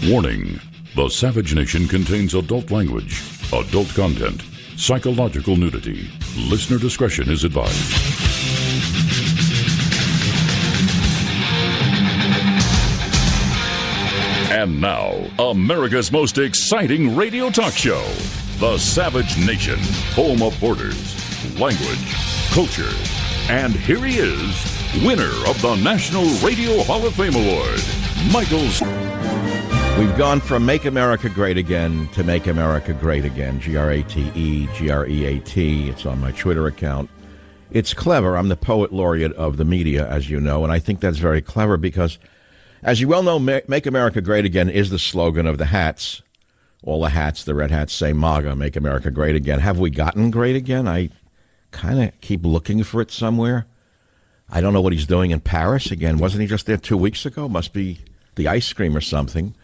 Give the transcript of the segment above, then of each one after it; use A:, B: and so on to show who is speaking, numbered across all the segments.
A: Warning: the Savage Nation contains adult language, adult content, psychological nudity. Listener discretion is advised. And now, America's most exciting radio talk show, The Savage Nation, home of borders, language, culture. And here he is, winner of the National Radio Hall of Fame Award, Michael's.
B: We've gone from Make America Great Again to Make America Great Again, G-R-A-T-E, G-R-E-A-T. It's on my Twitter account. It's clever. I'm the poet laureate of the media, as you know, and I think that's very clever because, as you well know, Make America Great Again is the slogan of the hats. All the hats, the red hats, say MAGA, Make America Great Again. Have we gotten great again? I kind of keep looking for it somewhere. I don't know what he's doing in Paris again. Wasn't he just there 2 weeks ago? Must be the ice cream or something.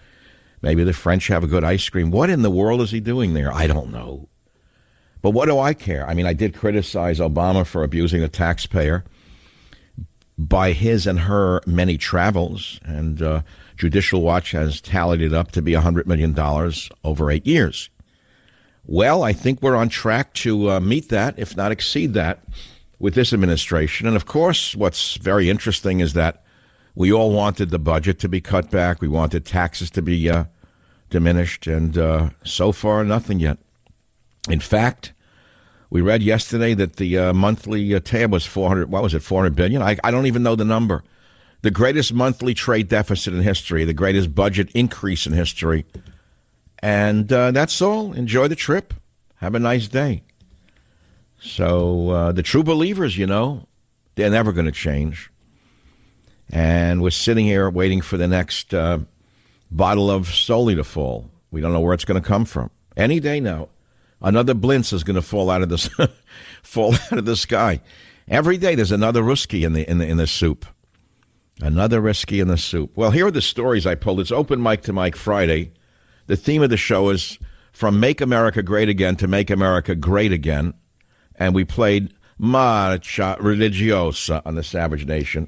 B: Maybe the French have a good ice cream. What in the world is he doing there? I don't know. But what do I care? I mean, I did criticize Obama for abusing the taxpayer by his and her many travels, and Judicial Watch has tallied it up to be $100 million over 8 years. Well, I think we're on track to meet that, if not exceed that, with this administration. And, of course, what's very interesting is that we all wanted the budget to be cut back. We wanted taxes to be diminished, and so far, nothing yet. In fact, we read yesterday that the monthly tab was 400. What was it? 400 billion. I don't even know the number. The greatest monthly trade deficit in history, the greatest budget increase in history, and that's all. Enjoy the trip. Have a nice day. So the true believers, you know, they're never going to change. And we're sitting here waiting for the next bottle of Soli to fall. We don't know where it's going to come from. Any day now, another Blintz is going to fall out of the fall out of the sky. Every day there's another Ruski in the soup. Another Ruski in the soup. Well, here are the stories I pulled. It's Open Mic to Mike Friday. The theme of the show is from Make America Great Again to Make America Great Again. And we played Marcia Religiosa on the Savage Nation.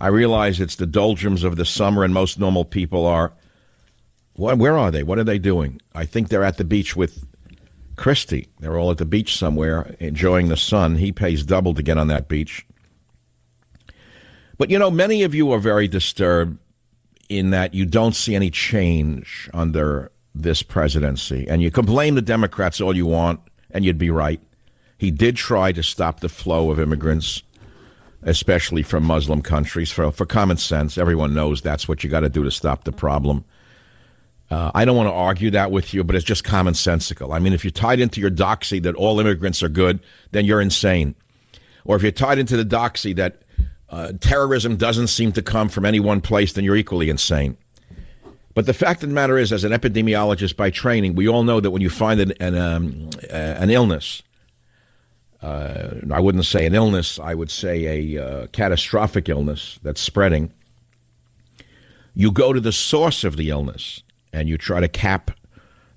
B: I realize it's the doldrums of the summer and most normal people are. Where are they? What are they doing? I think they're at the beach with Christy. They're all at the beach somewhere enjoying the sun. He pays double to get on that beach. But, you know, many of you are very disturbed in that you don't see any change under this presidency. And you can blame the Democrats all you want, and you'd be right. He did try to stop the flow of immigrants, especially from Muslim countries, for common sense. Everyone knows that's what you got to do to stop the problem. I don't want to argue that with you, but it's just commonsensical. I mean, if you're tied into your doxy that all immigrants are good, then you're insane. Or if you're tied into the doxy that terrorism doesn't seem to come from any one place, then you're equally insane. But the fact of the matter is, as an epidemiologist by training, we all know that when you find an illness, I wouldn't say an illness, I would say a catastrophic illness that's spreading, you go to the source of the illness and you try to cap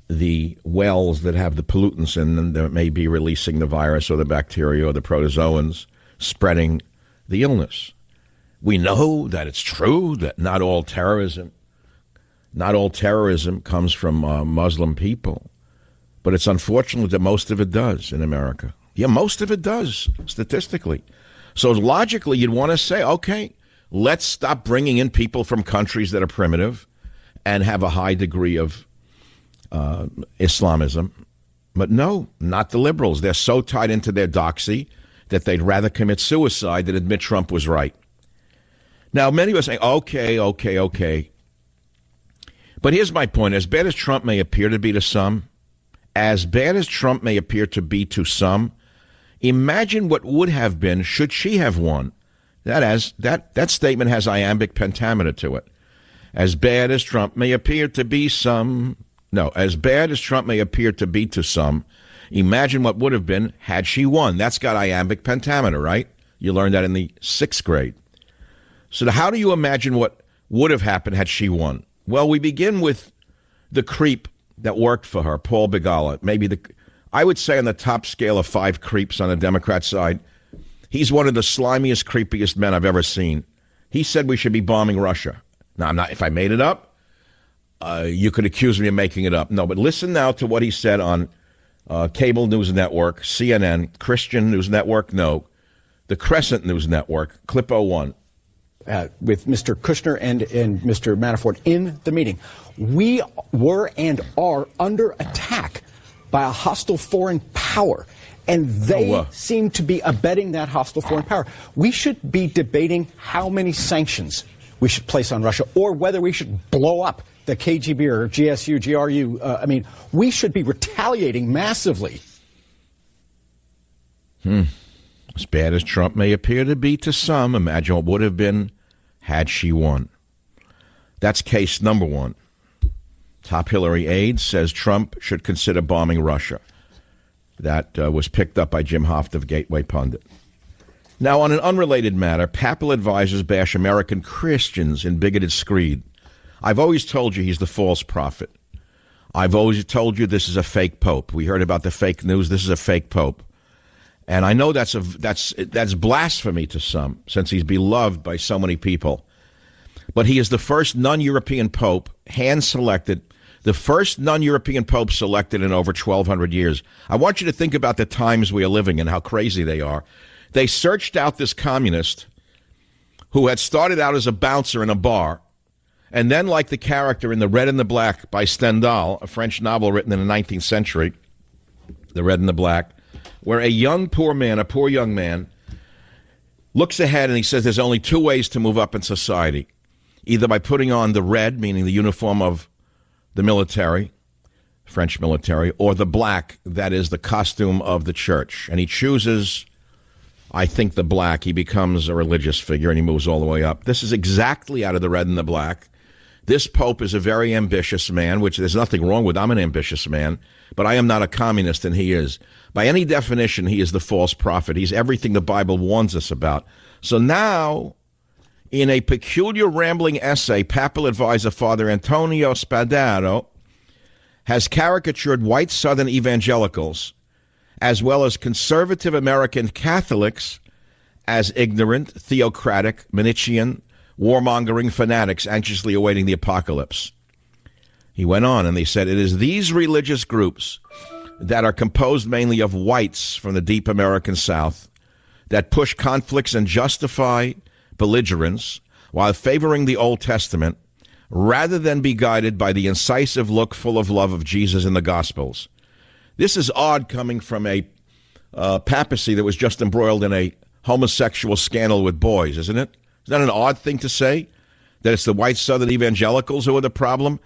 B: the wells that have the pollutants in them that may be releasing the virus or the bacteria or the protozoans spreading the illness. We know that it's true that not all terrorism comes from Muslim people, but it's unfortunate that most of it does in America. Yeah, most of it does, statistically. So logically, you'd want to say, okay, let's stop bringing in people from countries that are primitive and have a high degree of Islamism. But no, not the liberals. They're so tied into their doxy that they'd rather commit suicide than admit Trump was right. Now, many are saying, okay. But here's my point. As bad as Trump may appear to be to some, imagine what would have been should she have won. That statement has iambic pentameter to it. As bad as Trump may appear to be to some, imagine what would have been had she won. That's got iambic pentameter, right? You learned that in the 6th grade. So how do you imagine what would have happened had she won? Well, we begin with the creep that worked for her, Paul Begala. I would say on the top scale of 5 creeps on the Democrat side, he's one of the slimiest, creepiest men I've ever seen. He said we should be bombing Russia. Now, if I made it up, you could accuse me of making it up. No, but listen now to what he said on cable news network, CNN, Christian News Network, no, the Crescent News Network, clip 01.
C: With Mr. Kushner and Mr. Manafort in the meeting. We were and are under attack by a hostile foreign power, and they seem to be abetting that hostile foreign power. We should be debating how many sanctions we should place on Russia, or whether we should blow up the KGB or GSU, GRU. I mean, we should be retaliating massively.
B: As bad as Trump may appear to be to some, imagine what would have been had she won. That's case number one. Top Hillary aide says Trump should consider bombing Russia. That was picked up by Jim Hoft of Gateway Pundit. Now, on an unrelated matter, papal advisors bash American Christians in bigoted screed. I've always told you he's the false prophet. I've always told you this is a fake pope. We heard about the fake news. This is a fake pope. And I know that's blasphemy to some, since he's beloved by so many people. But he is the first non-European pope, hand-selected, the first non-European pope selected in over 1,200 years. I want you to think about the times we are living in, how crazy they are. They searched out this communist who had started out as a bouncer in a bar, and then, like the character in The Red and the Black by Stendhal, a French novel written in the 19th century, The Red and the Black, where a poor young man, looks ahead and he says there's only two ways to move up in society. Either by putting on the red, meaning the uniform of the military, French military, or the black, that is the costume of the church. And he chooses, I think, the black. He becomes a religious figure and he moves all the way up. This is exactly out of The Red and the Black. This pope is a very ambitious man, which there's nothing wrong with. I'm an ambitious man, but I am not a communist, and he is. By any definition, he is the false prophet. He's everything the Bible warns us about. So now, in a peculiar rambling essay, papal advisor Father Antonio Spadaro has caricatured white Southern evangelicals, as well as conservative American Catholics, as ignorant, theocratic, Manichean, warmongering fanatics anxiously awaiting the apocalypse. He went on, and they said, it is these religious groups that are composed mainly of whites from the deep American South that push conflicts and justify belligerence while favoring the Old Testament rather than be guided by the incisive look full of love of Jesus in the Gospels. This is odd coming from a papacy that was just embroiled in a homosexual scandal with boys, isn't it? Is that an odd thing to say? That it's the white Southern evangelicals who are the problem?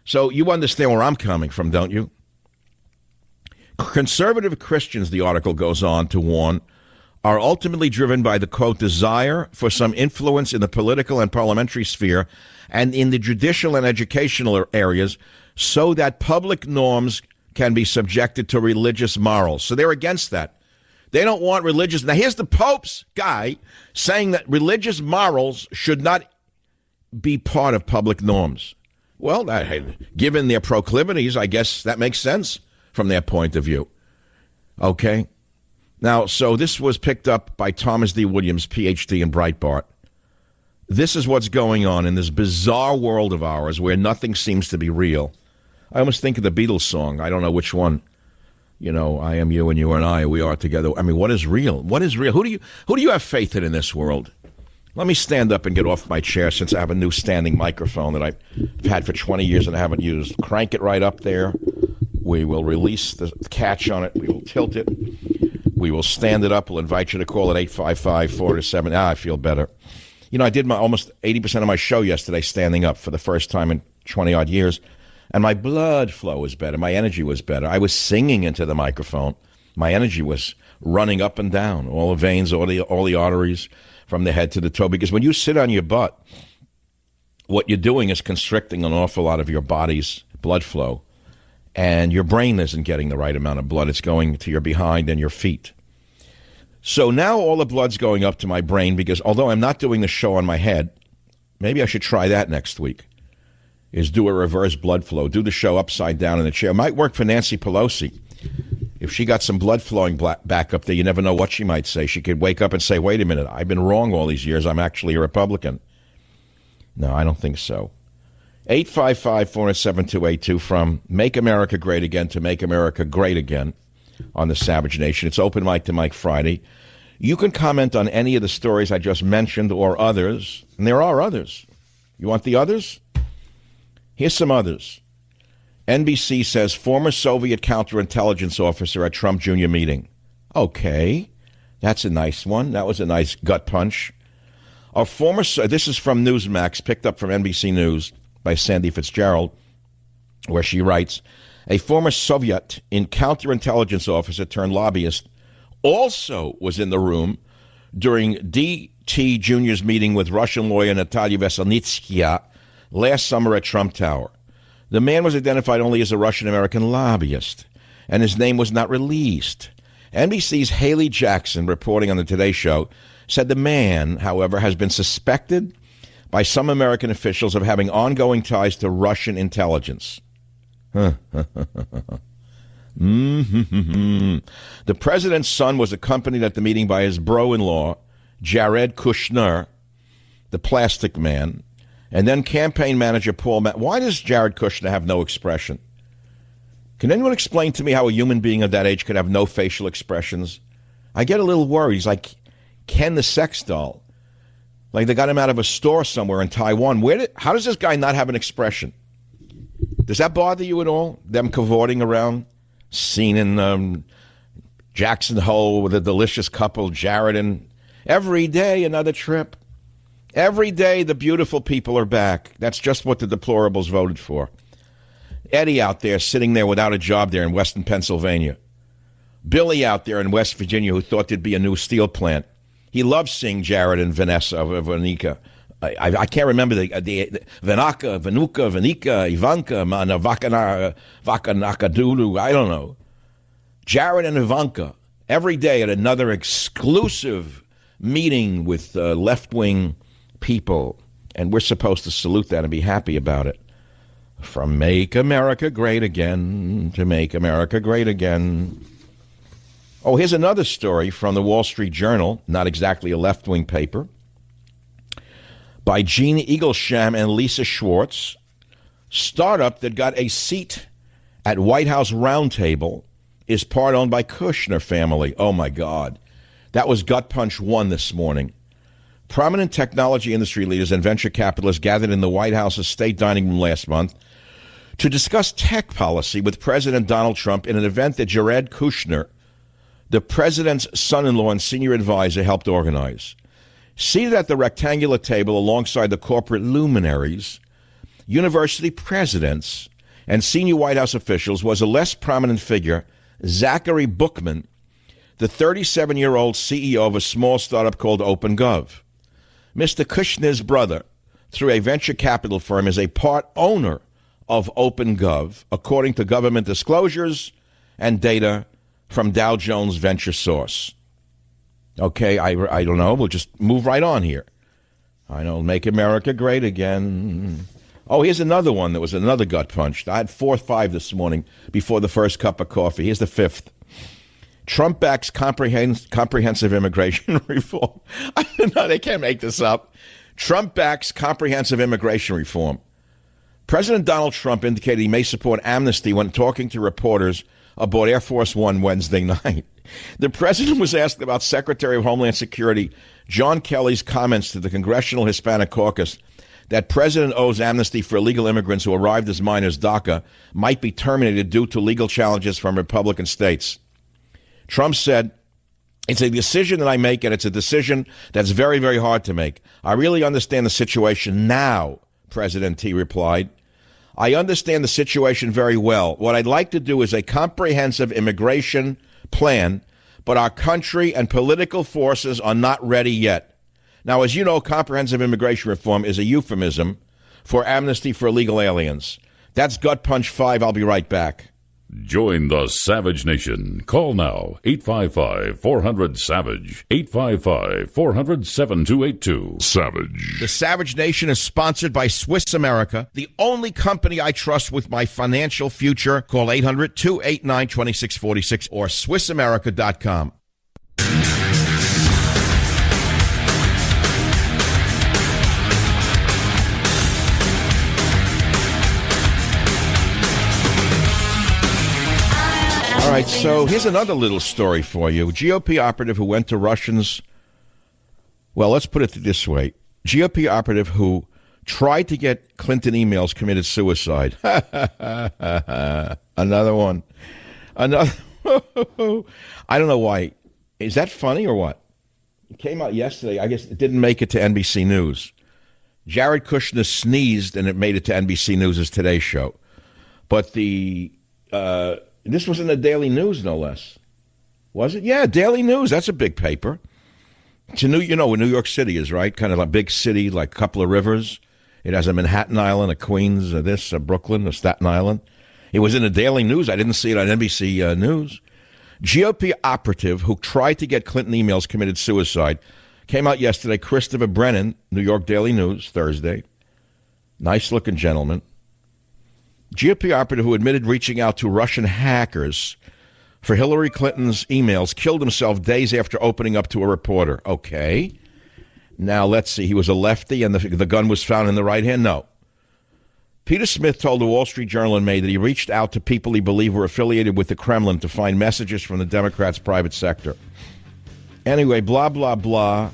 B: So you understand where I'm coming from, don't you? Conservative Christians, the article goes on to warn, are ultimately driven by the, quote, desire for some influence in the political and parliamentary sphere and in the judicial and educational areas so that public norms can be subjected to religious morals. So they're against that. They don't want religious. Now, here's the Pope's guy saying that religious morals should not be part of public norms. Well, given their proclivities, I guess that makes sense from their point of view. Okay? Now, so this was picked up by Thomas D. Williams, Ph.D. in Breitbart. This is what's going on in this bizarre world of ours where nothing seems to be real. I almost think of the Beatles song. I don't know which one. You know, I am you and you and I, we are together. I mean, what is real? What is real? Who do you have faith in this world? Let me stand up and get off my chair since I have a new standing microphone that I've had for 20 years and I haven't used. Crank it right up there. We will release the catch on it. We will tilt it. We will stand it up. We'll invite you to call at 855-407. I feel better. You know, I did my almost 80% of my show yesterday standing up for the first time in 20-odd years. And my blood flow was better. My energy was better. I was singing into the microphone. My energy was running up and down, all the veins, all the arteries from the head to the toe. Because when you sit on your butt, what you're doing is constricting an awful lot of your body's blood flow. And your brain isn't getting the right amount of blood. It's going to your behind and your feet. So now all the blood's going up to my brain because although I'm not doing the show on my head, maybe I should try that next week. Is do a reverse blood flow, do the show upside down in the chair. It might work for Nancy Pelosi. If she got some blood flowing back up there, you never know what she might say. She could wake up and say, wait a minute, I've been wrong all these years. I'm actually a Republican. No, I don't think so. 855-407-282 from Make America Great Again to Make America Great Again on the Savage Nation. It's Open Mic to Mike Friday. You can comment on any of the stories I just mentioned or others, and there are others. You want the others? Here's some others. NBC says former Soviet counterintelligence officer at Trump Jr. meeting. Okay, that's a nice one. That was a nice gut punch. This is from Newsmax, picked up from NBC News by Sandy Fitzgerald, where she writes, a former Soviet counterintelligence officer turned lobbyist also was in the room during D.T. Jr.'s meeting with Russian lawyer Natalia Veselnitskaya last summer at Trump Tower. The man was identified only as a Russian-American lobbyist, and his name was not released. NBC's Haley Jackson, reporting on the Today Show, said the man, however, has been suspected by some American officials of having ongoing ties to Russian intelligence. The president's son was accompanied at the meeting by his bro-in-law, Jared Kushner, the plastic man, and then campaign manager Paul Why does Jared Kushner have no expression? Can anyone explain to me how a human being of that age could have no facial expressions? I get a little worried. He's like Ken the sex doll. Like they got him out of a store somewhere in Taiwan. How does this guy not have an expression? Does that bother you at all? Them cavorting around, seen in Jackson Hole with a delicious couple, Jared, and every day another trip. Every day the beautiful people are back. That's just what the deplorables voted for. Eddie out there sitting there without a job there in Western Pennsylvania. Billy out there in West Virginia who thought there'd be a new steel plant. He loves seeing Jared and Vanika. I can't remember the Vanika, Ivanka, Vakanakadulu, I don't know. Jared and Ivanka, every day at another exclusive meeting with left-wing people, and we're supposed to salute that and be happy about it. From Make America Great Again to Make America Great Again. Oh, here's another story from the Wall Street Journal, not exactly a left-wing paper, by Gene Eaglesham and Lisa Schwartz. Startup that got a seat at White House roundtable is part owned by Kushner family. Oh, my God. That was Gut Punch 1 this morning. Prominent technology industry leaders and venture capitalists gathered in the White House's state dining room last month to discuss tech policy with President Donald Trump in an event that Jared Kushner, the president's son-in-law and senior advisor, helped organize. Seated at the rectangular table alongside the corporate luminaries, university presidents, and senior White House officials was a less prominent figure, Zachary Bookman, the 37-year-old CEO of a small startup called OpenGov. Mr. Kushner's brother, through a venture capital firm, is a part owner of OpenGov, according to government disclosures and data from Dow Jones Venture Source. Okay, I don't know. We'll just move right on here. I know, Make America Great Again. Oh, here's another one that was another gut punch. I had 4 or 5 this morning before the first cup of coffee. Here's the 5th. Trump backs comprehensive immigration reform. No, they can't make this up. Trump backs comprehensive immigration reform. President Donald Trump indicated he may support amnesty when talking to reporters aboard Air Force One Wednesday night. The president was asked about Secretary of Homeland Security John Kelly's comments to the Congressional Hispanic Caucus that president owes amnesty for illegal immigrants who arrived as minors DACA might be terminated due to legal challenges from Republican states. Trump said, "It's a decision that I make, and it's a decision that's very, very hard to make. I really understand the situation now," President T replied. "I understand the situation very well. What I'd like to do is a comprehensive immigration plan, but our country and political forces are not ready yet." Now, as you know, comprehensive immigration reform is a euphemism for amnesty for illegal aliens. That's Gut Punch 5. I'll be right back.
A: Join the Savage Nation. Call now, 855-400-SAVAGE, 855-400-7282. Savage.
B: The Savage Nation is sponsored by Swiss America, the only company I trust with my financial future. Call 800-289-2646 or SwissAmerica.com. right, so here's another little story for you. GOP operative who went to Russians. Well, let's put it this way. GOP operative who tried to get Clinton emails committed suicide. Another one. Another. I don't know why. Is that funny or what? It came out yesterday. I guess it didn't make it to NBC News. Jared Kushner sneezed and it made it to NBC News' Today Show. But this was in the Daily News, no less. Was it? Yeah, Daily News. That's a big paper. It's where New York City is, right? Kind of a big city, like a couple of rivers. It has a Manhattan Island, a Queens, a Brooklyn, a Staten Island. It was in the Daily News. I didn't see it on NBC News. GOP operative who tried to get Clinton emails committed suicide. Came out yesterday. Christopher Brennan, New York Daily News, Thursday. Nice-looking gentleman. GOP operative who admitted reaching out to Russian hackers for Hillary Clinton's emails killed himself days after opening up to a reporter. Okay. Now, let's see. He was a lefty and the gun was found in the right hand? No. Peter Smith told the Wall Street Journal in May that he reached out to people he believed were affiliated with the Kremlin to find messages from the Democrats' private sector. Anyway, blah, blah, blah.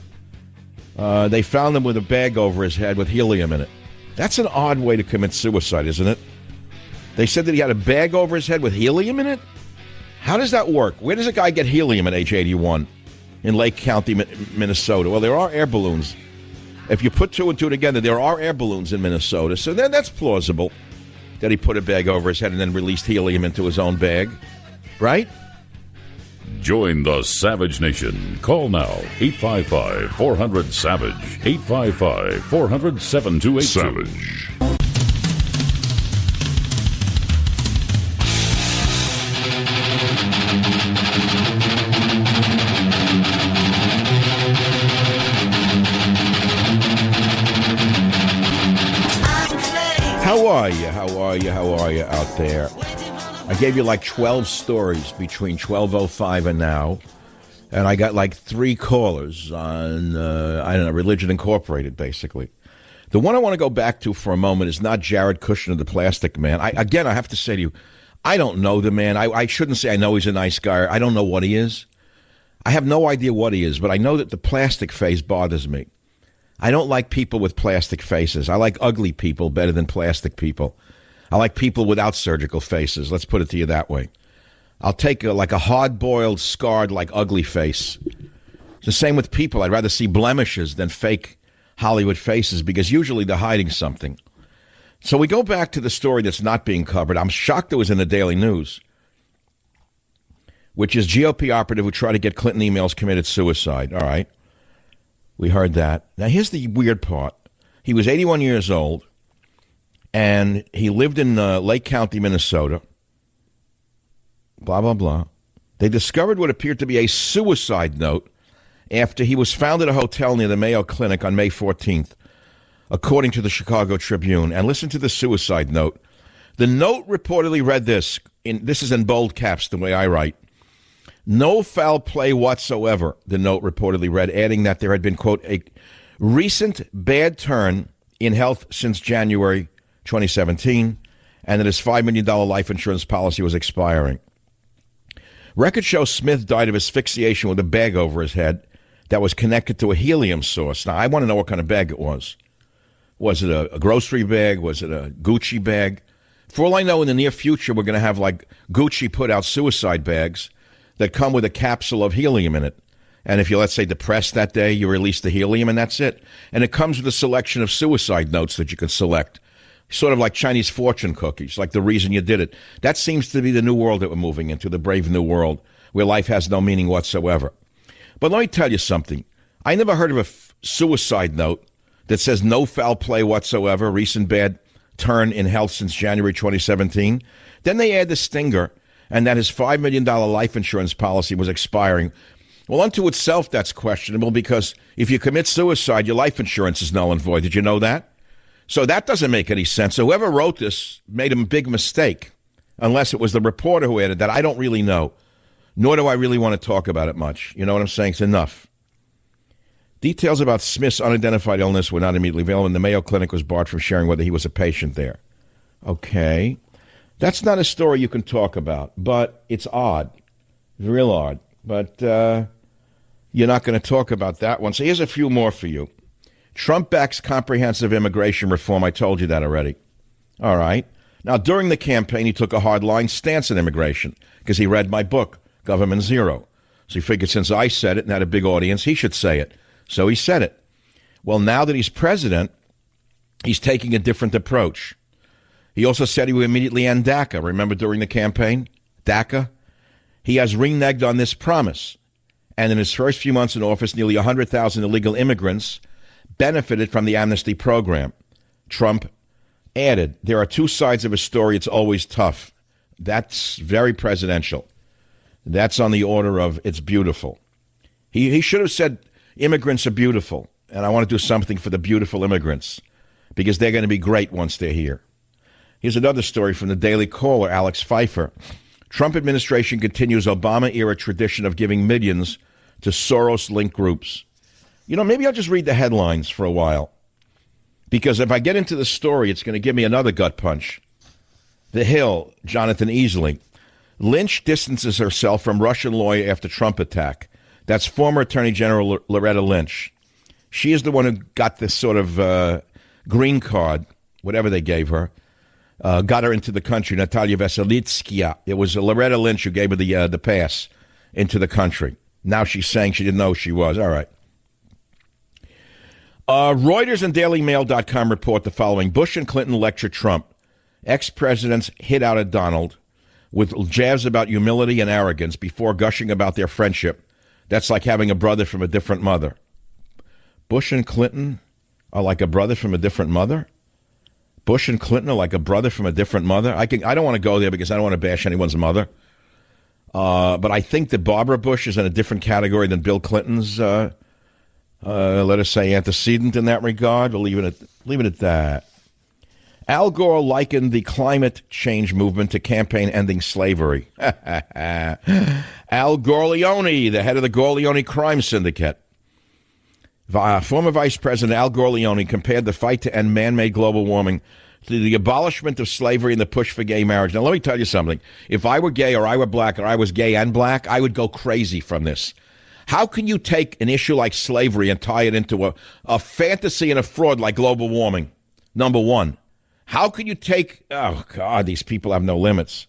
B: They found him with a bag over his head with helium in it. That's an odd way to commit suicide, isn't it? They said that he had a bag over his head with helium in it? How does that work? Where does a guy get helium at age 81 in Lake County, Minnesota? Well, there are air balloons. If you put two and two together, there are air balloons in Minnesota. So then that's plausible that he put a bag over his head and then released helium into his own bag. Right?
A: Join the Savage Nation. Call now, 855-400-SAVAGE, 855-400-7282. Savage.
B: How are you out there? I gave you like 12 stories between 12:05 and now, and I got like 3 callers on, Religion Incorporated, basically. The one I want to go back to for a moment is not Jared Kushner, the plastic man. I have to say to you, I don't know the man. I shouldn't say I know he's a nice guy. I don't know what he is. I have no idea what he is, but I know that the plastic face bothers me. I don't like people with plastic faces. I like ugly people better than plastic people. I like people without surgical faces. Let's put it to you that way. I'll take a hard-boiled, scarred, ugly face. It's the same with people. I'd rather see blemishes than fake Hollywood faces because usually they're hiding something. So we go back to the story that's not being covered. I'm shocked it was in the Daily News, which is GOP operative who tried to get Clinton emails committed suicide. All right. We heard that. Now, here's the weird part. He was 81 years old, and he lived in Lake County, Minnesota. Blah, blah, blah. They discovered what appeared to be a suicide note after he was found at a hotel near the Mayo Clinic on May 14th, according to the Chicago Tribune. And listen to the suicide note. The note reportedly read this. This is in bold caps, the way I write. No foul play whatsoever, the note reportedly read, adding that there had been, quote, a recent bad turn in health since January 2017, and that his $5 million life insurance policy was expiring. Records show Smith died of asphyxiation with a bag over his head that was connected to a helium source. Now, I want to know what kind of bag it was. Was it a grocery bag? Was it a Gucci bag? For all I know, in the near future, we're going to have, Gucci put out suicide bags that come with a capsule of helium in it. And if you're, let's say, depressed that day, you release the helium and that's it. And it comes with a selection of suicide notes that you can select. Sort of like Chinese fortune cookies, like the reason you did it. That seems to be the new world that we're moving into, the brave new world, where life has no meaning whatsoever. But let me tell you something. I never heard of a suicide note that says no foul play whatsoever, recent bad turn in health since January 2017. Then they add the stinger, and that his $5 million life insurance policy was expiring. Well, unto itself, that's questionable because if you commit suicide, your life insurance is null and void. Did you know that? So that doesn't make any sense. So whoever wrote this made a big mistake, unless it was the reporter who added that. I don't really know, nor do I really want to talk about it much. You know what I'm saying? It's enough. Details about Smith's unidentified illness were not immediately available, and the Mayo Clinic was barred from sharing whether he was a patient there. Okay. That's not a story you can talk about, but it's odd. It's real odd. But you're not going to talk about that one. So here's a few more for you. Trump backs comprehensive immigration reform. I told you that already. All right. Now, during the campaign, he took a hardline stance on immigration because he read my book, Government Zero. So he figured since I said it and had a big audience, he should say it. So he said it. Well, now that he's president, he's taking a different approach. He also said he would immediately end DACA. Remember during the campaign? DACA? He has reneged on this promise. And in his first few months in office, nearly 100,000 illegal immigrants benefited from the amnesty program. Trump added, there are two sides of a story. It's always tough. That's very presidential. That's on the order of it's beautiful. He should have said immigrants are beautiful. And I want to do something for the beautiful immigrants because they're going to be great once they're here. Here's another story from the Daily Caller, Alex Pfeiffer. Trump administration continues Obama-era tradition of giving millions to Soros-linked groups. You know, maybe I'll just read the headlines for a while. Because if I get into the story, it's going to give me another gut punch. The Hill, Jonathan Easley. Lynch distances herself from Russian lawyer after Trump attack. That's former Attorney General Loretta Lynch. She is the one who got this sort of green card, whatever they gave her. Got her into the country, Natalia Veselitskaya. It was Loretta Lynch who gave her the pass into the country. Now she's saying she didn't know who she was. All right. Reuters and DailyMail.com report the following. Bush and Clinton lecture Trump. Ex-presidents hit out at Donald with jabs about humility and arrogance before gushing about their friendship. That's like having a brother from a different mother. Bush and Clinton are like a brother from a different mother? Bush and Clinton are like a brother from a different mother? I don't want to go there because I don't want to bash anyone's mother. But I think that Barbara Bush is in a different category than Bill Clinton's, let us say, antecedent in that regard. We'll leave it at that. Al Gore likened the climate change movement to campaign ending slavery. Al Gorleone, the head of the Gorleone crime syndicate. Former Vice President Al Gorleone compared the fight to end man-made global warming to the abolishment of slavery and the push for gay marriage. Now, let me tell you something. If I were gay or I were black or I was gay and black, I would go crazy from this. How can you take an issue like slavery and tie it into a fantasy and a fraud like global warming? Number one. How can you take... Oh, God, these people have no limits.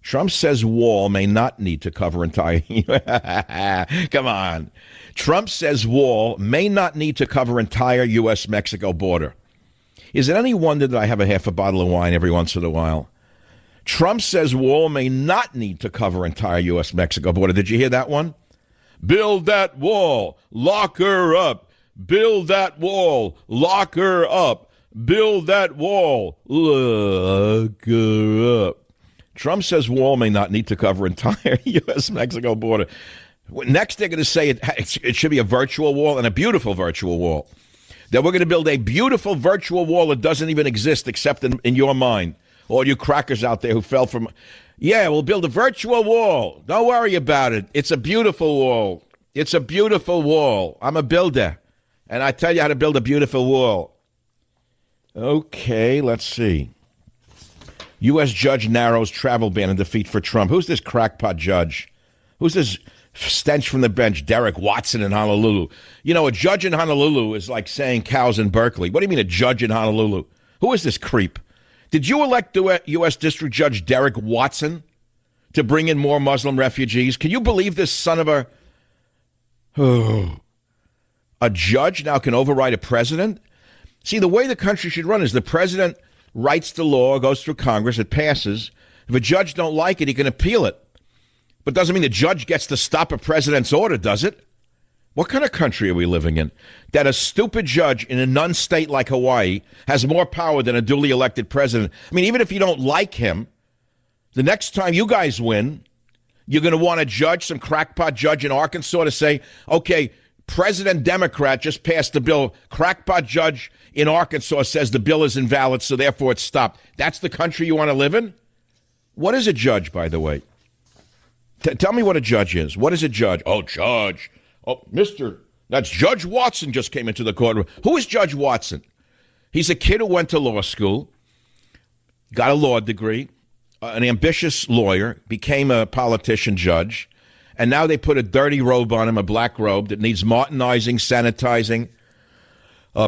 B: Trump says wall may not need to cover entire... Come on. Trump says wall may not need to cover entire U.S.-Mexico border. Is it any wonder that I have a half a bottle of wine every once in a while? Trump says wall may not need to cover entire U.S.-Mexico border. Did you hear that one? Build that wall. Lock her up. Build that wall. Lock her up. Build that wall. Lock her up. Trump says wall may not need to cover entire U.S.-Mexico border. Next, they're going to say it should be a virtual wall and a beautiful virtual wall. That we're going to build a beautiful virtual wall that doesn't even exist except in your mind. All you crackers out there who fell from... Yeah, we'll build a virtual wall. Don't worry about it. It's a beautiful wall. It's a beautiful wall. I'm a builder. And I tell you how to build a beautiful wall. Okay, let's see. U.S. judge narrows travel ban and defeat for Trump. Who's this crackpot judge? Who's this stench from the bench, Derek Watson in Honolulu? You know, a judge in Honolulu is like saying cows in Berkeley. What do you mean a judge in Honolulu? Who is this creep? Did you elect the U.S. District Judge Derek Watson to bring in more Muslim refugees? Can you believe this son of a... Oh. A judge now can override a president? See, the way the country should run is the president writes the law, goes through Congress, it passes. If a judge don't like it, he can appeal it. But doesn't mean the judge gets to stop a president's order, does it? What kind of country are we living in? That a stupid judge in a non-state like Hawaii has more power than a duly elected president. I mean, even if you don't like him, the next time you guys win, you're going to want a judge, some crackpot judge in Arkansas to say, okay, President Democrat just passed the bill. Crackpot judge in Arkansas says the bill is invalid, so therefore it's stopped. That's the country you want to live in? What is a judge, by the way? Tell me what a judge is. What is a judge? Oh, judge. Oh, that's Judge Watson just came into the courtroom. Who is Judge Watson? He's a kid who went to law school, got a law degree, an ambitious lawyer, became a politician judge, and now they put a dirty robe on him, a black robe that needs Martinizing, sanitizing,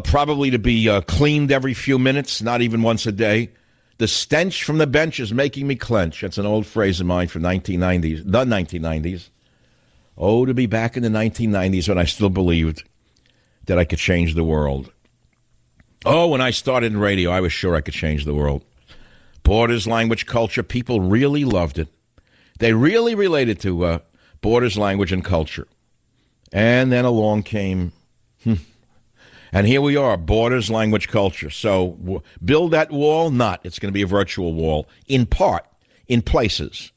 B: probably to be cleaned every few minutes, not even once a day. The stench from the bench is making me clench. That's an old phrase of mine from the 1990s. Oh, to be back in the 1990s when I still believed that I could change the world. Oh, when I started in radio, I was sure I could change the world. Borders, language, culture, people really loved it. They really related to borders, language, and culture. And then along came, and here we are, borders, language, culture. So build that wall? Not. It's going to be a virtual wall, in part, in places.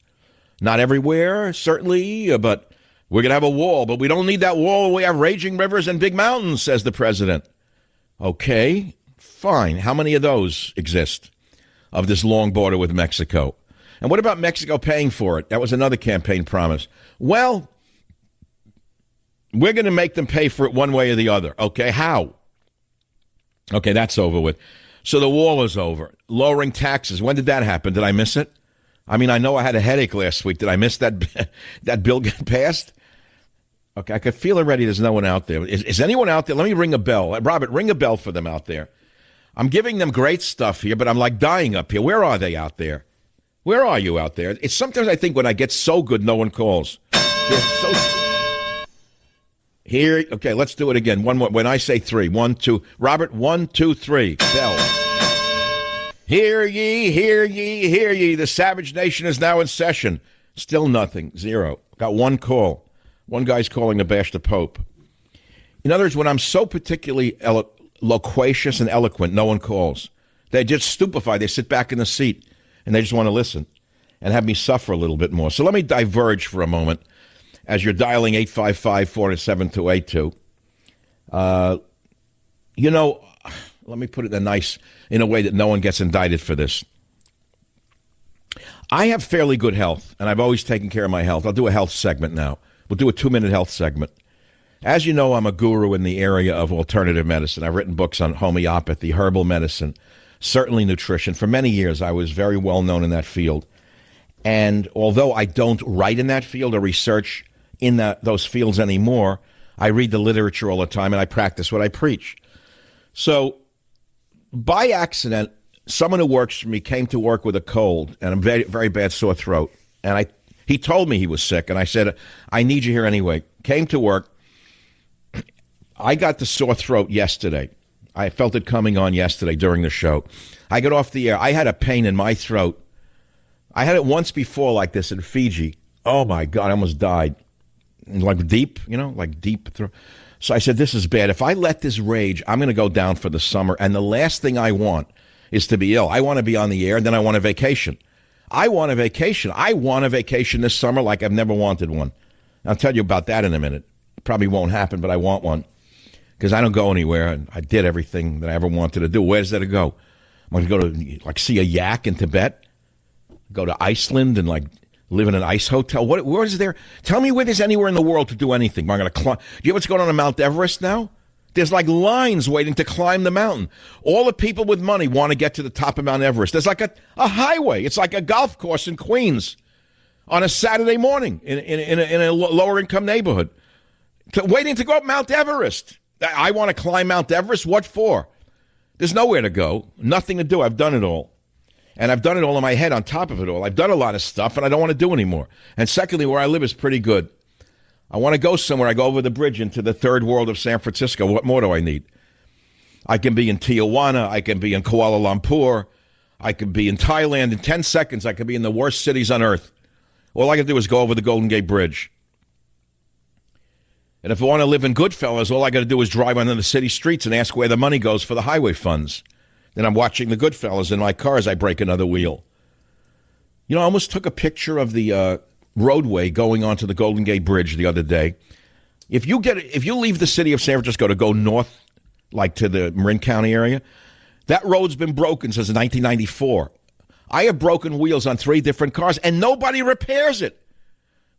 B: Not everywhere, certainly, but we're going to have a wall. But we don't need that wall. We have raging rivers and big mountains, says the president. Okay, fine. How many of those exist of this long border with Mexico? And what about Mexico paying for it? That was another campaign promise. Well, we're going to make them pay for it one way or the other. Okay, how? Okay, that's over with. So the wall is over. Lowering taxes. When did that happen? Did I miss it? I mean, I know I had a headache last week. Did I miss that bill get passed? Okay, I could feel already there's no one out there. Is anyone out there? Let me ring a bell. Robert, ring a bell for them out there. I'm giving them great stuff here, but I'm like dying up here. Where are they out there? Where are you out there? It's sometimes I think when I get so good, no one calls. Here, okay, let's do it again. One more. When I say three, 1, 2. Robert, 1, 2, 3. Bell. Hear ye, hear ye, hear ye. The Savage Nation is now in session. Still nothing. Zero. Got one call. One guy's calling to bash the Pope. In other words, when I'm so particularly loquacious and eloquent, no one calls. They're just stupefied. They sit back in the seat, and they just want to listen and have me suffer a little bit more. So let me diverge for a moment as you're dialing 855-407-282. Let me put it in a way that no one gets indicted for this. I have fairly good health, and I've always taken care of my health. I'll do a health segment now. We'll do a 2-minute health segment. As you know, I'm a guru in the area of alternative medicine. I've written books on homeopathy, herbal medicine, certainly nutrition. For many years, I was very well known in that field. And although I don't write in that field or research in those fields anymore, I read the literature all the time, and I practice what I preach. So by accident, someone who works for me came to work with a cold and a very, very bad sore throat. And he told me he was sick, and I said, I need you here anyway. Came to work. I got the sore throat yesterday. I felt it coming on yesterday during the show. I got off the air. I had a pain in my throat. I had it once before like this in Fiji. Oh, my God, I almost died. Like deep throat. So I said, this is bad. If I let this rage, I'm going to go down for the summer, and the last thing I want is to be ill. I want to be on the air, and then I want a vacation. I want a vacation. I want a vacation this summer like I've never wanted one. I'll tell you about that in a minute. It probably won't happen, but I want one because I don't go anywhere, and I did everything that I ever wanted to do. Where's there to go? I'm going to go to see a yak in Tibet, go to Iceland and live in an ice hotel. Where is there? Tell me where there's anywhere in the world to do anything. I'm going to climb. Do you know what's going on Mount Everest now? There's lines waiting to climb the mountain. All the people with money want to get to the top of Mount Everest. There's a highway. It's like a golf course in Queens on a Saturday morning in a lower income neighborhood. Waiting to go up Mount Everest. I want to climb Mount Everest. What for? There's nowhere to go. Nothing to do. I've done it all. And I've done it all in my head on top of it all. I've done a lot of stuff, and I don't want to do anymore. And secondly, where I live is pretty good. I want to go somewhere. I go over the bridge into the third world of San Francisco. What more do I need? I can be in Tijuana. I can be in Kuala Lumpur. I can be in Thailand. In 10 seconds, I can be in the worst cities on earth. All I can do is go over the Golden Gate Bridge. And if I want to live in Goodfellas, all I got to do is drive on the city streets and ask where the money goes for the highway funds. Then I'm watching the Goodfellas in my car as I break another wheel. You know, I almost took a picture of the roadway going onto the Golden Gate Bridge the other day. If you leave the city of San Francisco to go north, like to the Marin County area, that road's been broken since 1994. I have broken wheels on 3 different cars, and nobody repairs it.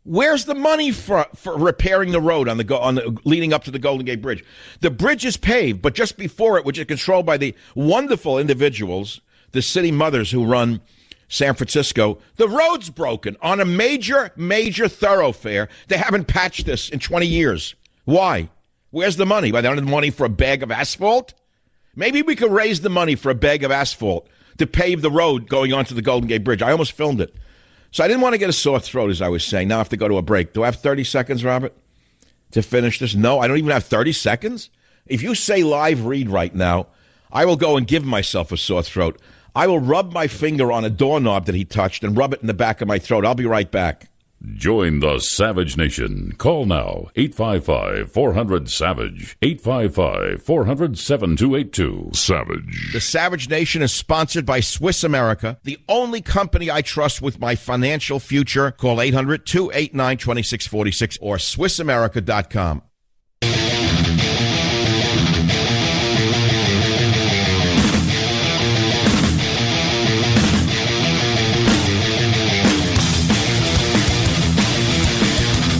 B: Where's the money for repairing the road on the leading up to the Golden Gate Bridge? The bridge is paved, but just before it, which is controlled by the wonderful individuals, the city mothers who run San Francisco, the road's broken on a major thoroughfare. They haven't patched this in 20 years. Why? Where's the money? Why, they don't have the money for a bag of asphalt? Maybe we could raise the money for a bag of asphalt to pave the road going onto the Golden Gate Bridge. I almost filmed it. So I didn't want to get a sore throat, as I was saying. Now I have to go to a break. Do I have 30 seconds, Robert, to finish this? No, I don't even have 30 seconds. If you say live read right now, I will go and give myself a sore throat. I will rub my finger on a doorknob that he touched and rub it in the back of my throat. I'll be right back.
A: Join the Savage Nation. Call now, 855-400-SAVAGE, 855-400-7282. Savage.
B: The Savage Nation is sponsored by Swiss America, the only company I trust with my financial future. Call 800-289-2646 or SwissAmerica.com.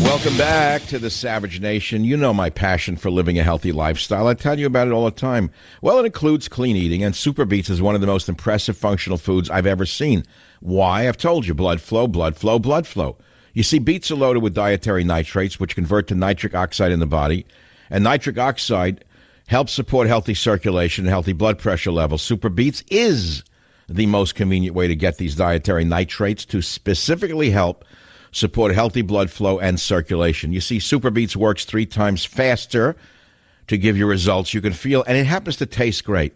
B: Welcome back to the Savage Nation. You know my passion for living a healthy lifestyle. I tell you about it all the time. Well, it includes clean eating, and Super Beets is one of the most impressive functional foods I've ever seen. Why? I've told you, blood flow, blood flow, blood flow. You see, beets are loaded with dietary nitrates, which convert to nitric oxide in the body, and nitric oxide helps support healthy circulation and healthy blood pressure levels. Super Beets is the most convenient way to get these dietary nitrates to specifically help support healthy blood flow and circulation. You see, Super Beets works 3 times faster to give you results you can feel, and it happens to taste great.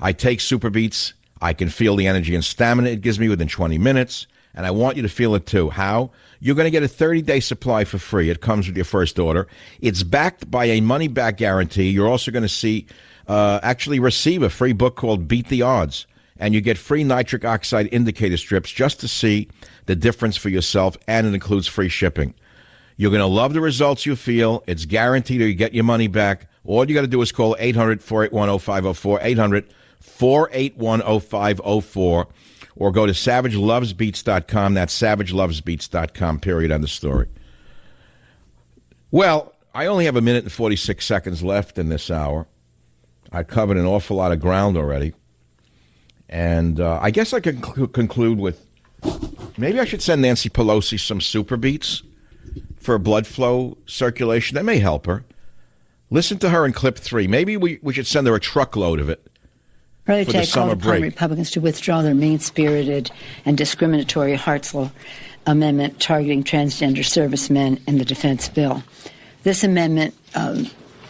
B: I take Super Beets. I can feel the energy and stamina it gives me within 20 minutes, and I want you to feel it too. How? You're going to get a 30-day supply for free. It comes with your first order. It's backed by a money-back guarantee. You're also going to actually receive a free book called Beat the Odds, and you get free nitric oxide indicator strips just to see the difference for yourself, and it includes free shipping. You're going to love the results you feel. It's guaranteed, or you get your money back. All you got to do is call 800-481-0504, 800-481-0504, or go to savagelovesbeats.com. That's savagelovesbeats.com, period, end of story. Well, I only have 1 minute and 46 seconds left in this hour. I covered an awful lot of ground already. And I guess I can conclude with, maybe I should send Nancy Pelosi some Super Beets for blood flow circulation. That may help her. Listen to her in clip 3. Maybe we should send her a truckload of it for the summer break.
D: Republicans to withdraw their mean-spirited and discriminatory Hartzell amendment targeting transgender servicemen in the defense bill. This amendment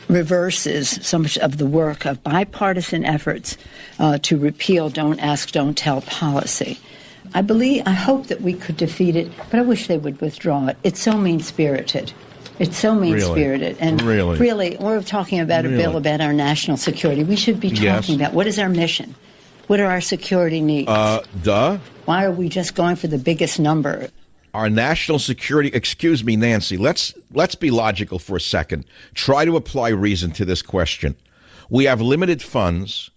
D: reverses so much of the work of bipartisan efforts to repeal Don't Ask, Don't Tell policy. I hope that we could defeat it, but I wish they would withdraw it. It's so mean-spirited. It's so mean-spirited. And really, we're talking about a bill about our national security. We should be talking about what is our mission? What are our security needs? Why are we just going for the biggest number?
B: Our national security, excuse me, Nancy, let's be logical for a second. Try to apply reason to this question. We have limited funds.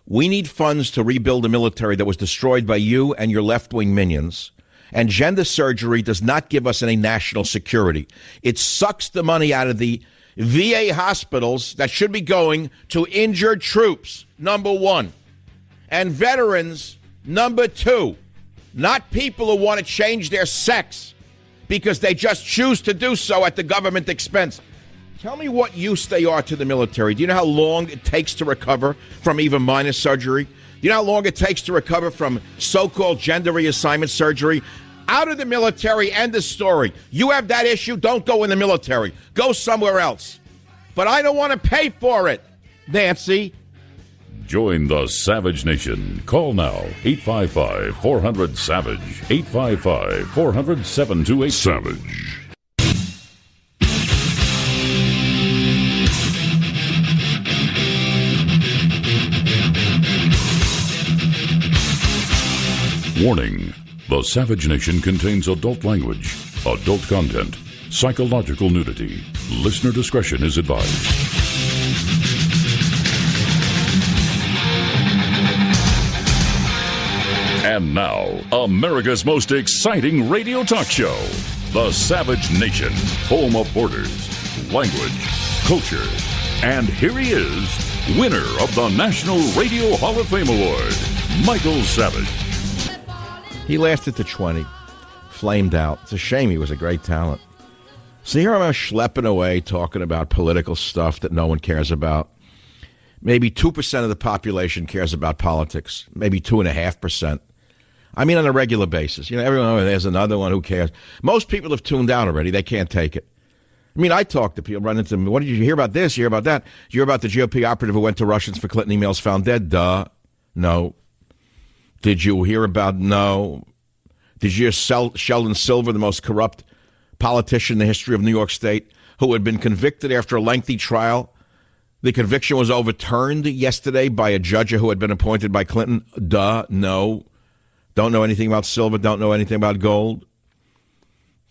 B: We need funds to rebuild a military that was destroyed by you and your left-wing minions. And gender surgery does not give us any national security. It sucks the money out of the VA hospitals that should be going to injured troops, number 1, and veterans, number 2. Not people who want to change their sex because they just choose to do so at the government expense. Tell me what use they are to the military. Do you know how long it takes to recover from even minor surgery? Do you know how long it takes to recover from so-called gender reassignment surgery? Out of the military, end of story. You have that issue, don't go in the military. Go somewhere else. But I don't want to pay for it, Nancy.
A: Join the Savage Nation. Call now, 855-400-SAVAGE, 855-400-7282. Savage. Warning. The Savage Nation contains adult language, adult content, psychological nudity. Listener discretion is advised. And now, America's most exciting radio talk show, The Savage Nation, home of borders, language, culture. And here he is, winner of the National Radio Hall of Fame Award, Michael Savage.
B: He lasted to 20, flamed out. It's a shame. He was a great talent. So here I'm schlepping away talking about political stuff that no one cares about. Maybe 2% of the population cares about politics. Maybe 2.5%. I mean, on a regular basis. You know, everyone, oh, there's another one, who cares? Most people have tuned out already. They can't take it. I mean, I talk to people, run into them. What did you hear about this? You hear about that? Did you hear about the GOP operative who went to Russians for Clinton emails found dead? Duh. No. Did you hear about? No. Did you hear Sheldon Silver, the most corrupt politician in the history of New York State, who had been convicted after a lengthy trial? The conviction was overturned yesterday by a judge who had been appointed by Clinton. Duh. No. Don't know anything about silver. Don't know anything about gold.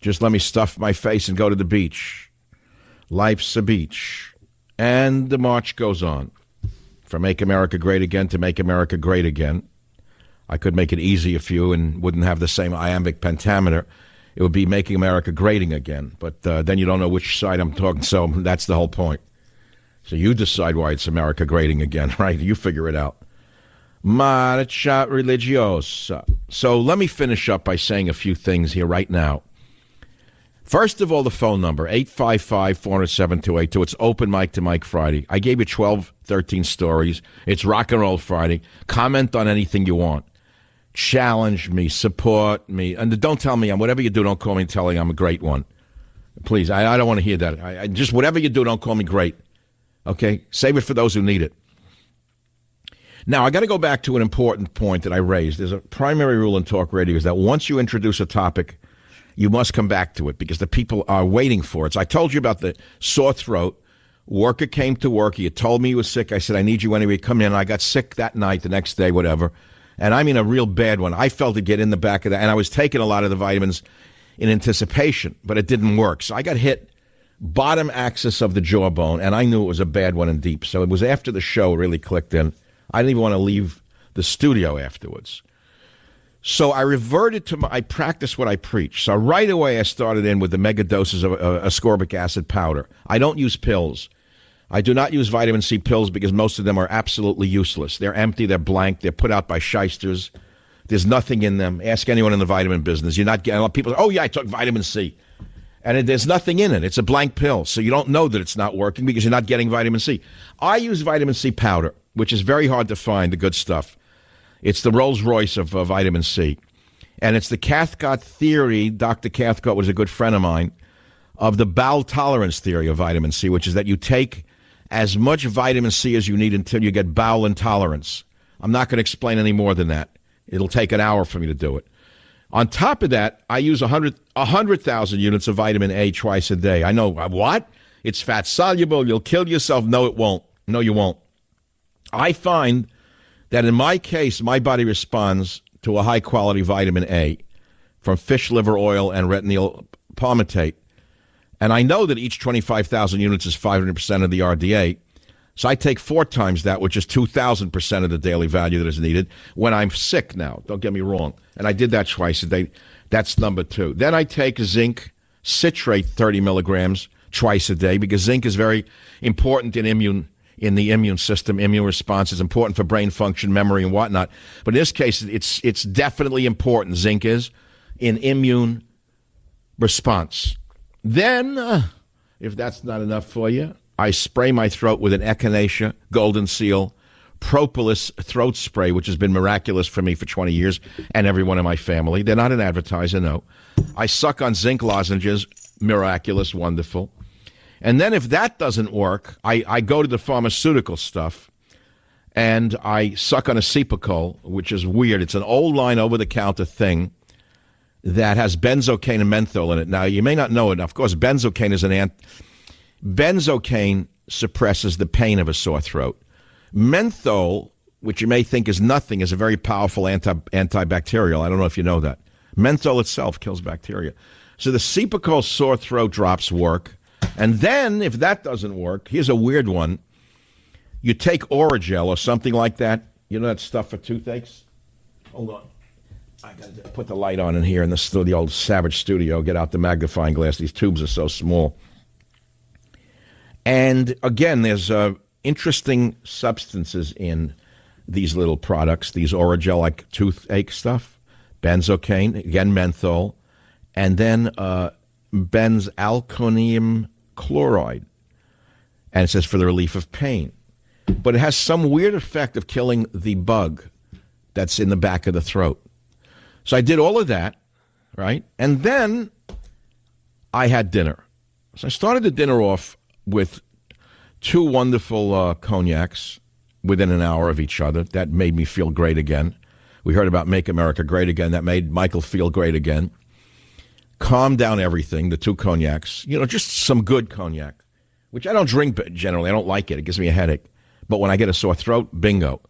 B: Just let me stuff my face and go to the beach. Life's a beach. And the march goes on. From Make America Great Again to Make America Great Again. I could make it easy if you and wouldn't have the same iambic pentameter. It would be Making America Greating Again. But then you don't know which side I'm talking. So that's the whole point. So you decide why it's America Greating Again, right? You figure it out. Marcha religiosa. So let me finish up by saying a few things here right now. First of all, the phone number, 855-407-282. It's open mic to Mike Friday. I gave you 12, 13 stories. It's Rock and Roll Friday. Comment on anything you want. Challenge me, support me. And don't tell me, whatever you do, don't call me telling I'm a great one. Please, I don't want to hear that. I just whatever you do, don't call me great. Okay? Save it for those who need it. Now, I got to go back to an important point that I raised. There's a primary rule in talk radio is that once you introduce a topic, you must come back to it because the people are waiting for it. So I told you about the sore throat. Worker came to work. He had told me he was sick. I said, I need you anyway. Come in. I got sick that night, the next day, whatever. And I mean a real bad one. I felt it get in the back of that. And I was taking a lot of the vitamins in anticipation, but it didn't work. So I got hit bottom axis of the jawbone, and I knew it was a bad one and deep. So it was after the show really clicked in. I didn't even want to leave the studio afterwards. So I reverted to I practiced what I preach. So right away I started in with the mega doses of ascorbic acid powder. I don't use pills. I do not use vitamin C pills because most of them are absolutely useless. They're empty, they're blank, they're put out by shysters. There's nothing in them. Ask anyone in the vitamin business. You're not getting people say, oh yeah, I took vitamin C. And there's nothing in it. It's a blank pill. So you don't know that it's not working because you're not getting vitamin C. I use vitamin C powder, which is very hard to find, the good stuff. It's the Rolls Royce of vitamin C. And it's the Cathcart theory, Dr. Cathcart was a good friend of mine, of the bowel tolerance theory of vitamin C, which is that you take as much vitamin C as you need until you get bowel intolerance. I'm not going to explain any more than that. It'll take an hour for me to do it. On top of that, I use 100,000 units of vitamin A twice a day. I know, what? It's fat soluble. You'll kill yourself. No, it won't. No, you won't. I find that in my case, my body responds to a high-quality vitamin A from fish liver oil and retinol palmitate. And I know that each 25,000 units is 500% of the RDA. So I take 4 times that, which is 2,000% of the daily value that is needed when I'm sick now. Don't get me wrong. And I did that twice a day. That's number 2. Then I take zinc citrate 30 milligrams twice a day because zinc is very important in the immune system. Immune response is important for brain function, memory, and whatnot. But in this case, it's definitely important. Zinc is in immune response. Then, if that's not enough for you, I spray my throat with an Echinacea, Golden Seal, Propolis throat spray, which has been miraculous for me for 20 years, and everyone in my family. They're not an advertiser, no. I suck on zinc lozenges, miraculous, wonderful. And then if that doesn't work, I go to the pharmaceutical stuff, and I suck on a Cepacol, which is weird. It's an old line over-the-counter thing that has benzocaine and menthol in it. Now, you may not know it. Of course, benzocaine is benzocaine suppresses the pain of a sore throat. Menthol, which you may think is nothing, is a very powerful antibacterial. I don't know if you know that. Menthol itself kills bacteria. So the Cepacol sore throat drops work. And then, if that doesn't work, here's a weird one. You take Oragel or something like that. You know that stuff for toothaches? Hold on. I got to put the light on in here in the old Savage studio. Get out the magnifying glass. These tubes are so small. And again, there's interesting substances in these little products, these Oragel-like toothache stuff. benzocaine, again menthol, and then benzalkonium chloride. And it says for the relief of pain. But it has some weird effect of killing the bug that's in the back of the throat. So I did all of that, right? And then I had dinner. So I started the dinner off with 2 wonderful cognacs within an hour of each other. That made me feel great again. We heard about Make America Great Again. That made Michael feel great again. Calmed down everything, the 2 cognacs. You know, just some good cognac, which I don't drink generally. I don't like it. It gives me a headache. But when I get a sore throat, bingo.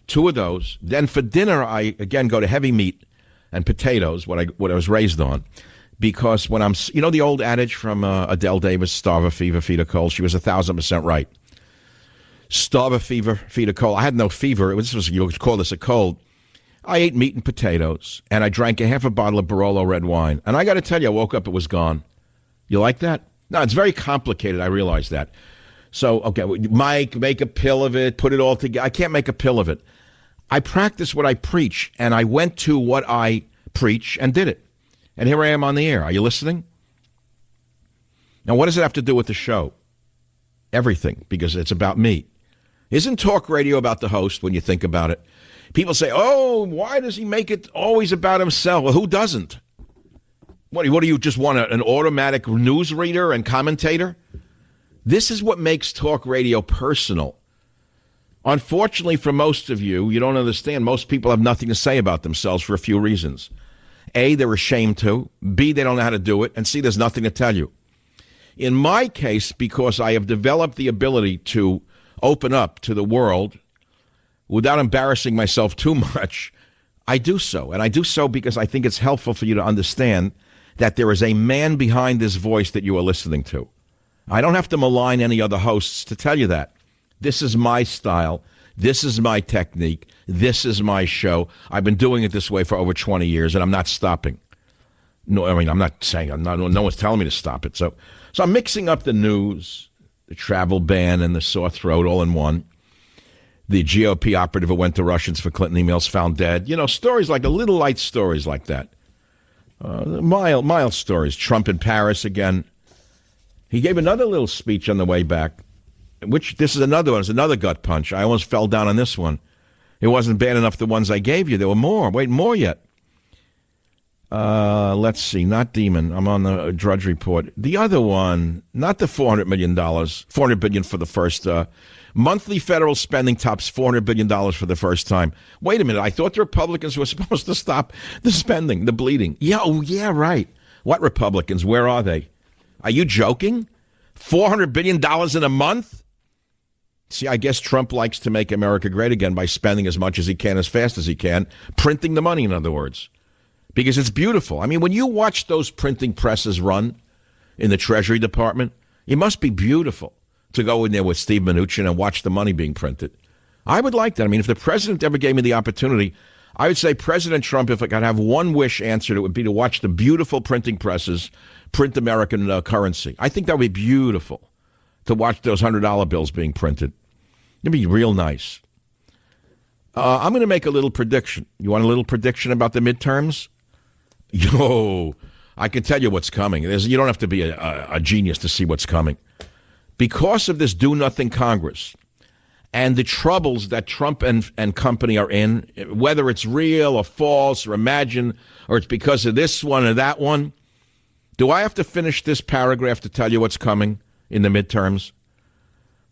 B: 2 of those. Then for dinner, I, again, go to heavy meat and potatoes, what I was raised on. Because when I'm, you know the old adage from Adele Davis, starve a fever, feed a cold? She was 1,000% right. Starve a fever, feed a cold. I had no fever. You would call this a cold. I ate meat and potatoes, and I drank a half a bottle of Barolo red wine. And I got to tell you, I woke up, it was gone. You like that? No, it's very complicated. I realize that. So, okay, Mike, make a pill of it, put it all together. I can't make a pill of it. I practice what I preach, and I went to what I preach and did it. And here I am on the air. Are you listening? Now, what does it have to do with the show? Everything, because it's about me. Isn't talk radio about the host when you think about it? People say, oh, why does he make it always about himself? Well, who doesn't? What do you just want, an automatic news reader and commentator? This is what makes talk radio personal. Unfortunately, for most of you, you don't understand. Most people have nothing to say about themselves for a few reasons. A, they're ashamed to. B, they don't know how to do it. And C, there's nothing to tell you. In my case, because I have developed the ability to open up to the world without embarrassing myself too much, I do so. And I do so because I think it's helpful for you to understand that there is a man behind this voice that you are listening to. I don't have to malign any other hosts to tell you that. This is my style. This is my technique. This is my show. I've been doing it this way for over 20 years, and I'm not stopping. No, I mean, I'm not saying, no one's telling me to stop it. So I'm mixing up the news, the travel ban, and the sore throat all in one. The GOP operative who went to Russians for Clinton emails found dead. You know, stories like little light stories like that. Mild stories. Trump in Paris again. He gave another little speech on the way back, which this is another one. It's another gut punch. I almost fell down on this one. It wasn't bad enough, the ones I gave you. There were more. Wait, more yet. Let's see. Not Demon. I'm on the Drudge Report. The other one, not the $400 million. $400 billion for the first. Monthly federal spending tops $400 billion for the first time. Wait a minute. I thought the Republicans were supposed to stop the spending, the bleeding. Yeah, oh, yeah, right. What Republicans? Where are they? Are you joking? $400 billion in a month? See, I guess Trump likes to make America great again by spending as much as he can, as fast as he can, printing the money, in other words, because it's beautiful. I mean, when you watch those printing presses run in the Treasury Department, it must be beautiful to go in there with Steve Mnuchin and watch the money being printed. I would like that. I mean, if the president ever gave me the opportunity, I would say, President Trump, if I could have one wish answered, it would be to watch the beautiful printing presses print American currency. I think that would be beautiful to watch those $100 bills being printed. It'd be real nice. I'm going to make a little prediction. You want a little prediction about the midterms? Yo, I can tell you what's coming. You don't have to be a genius to see what's coming. Because of this do-nothing Congress and the troubles that Trump and company are in, whether it's real or false or imagined, or it's because of this one or that one, do I have to finish this paragraph to tell you what's coming in the midterms?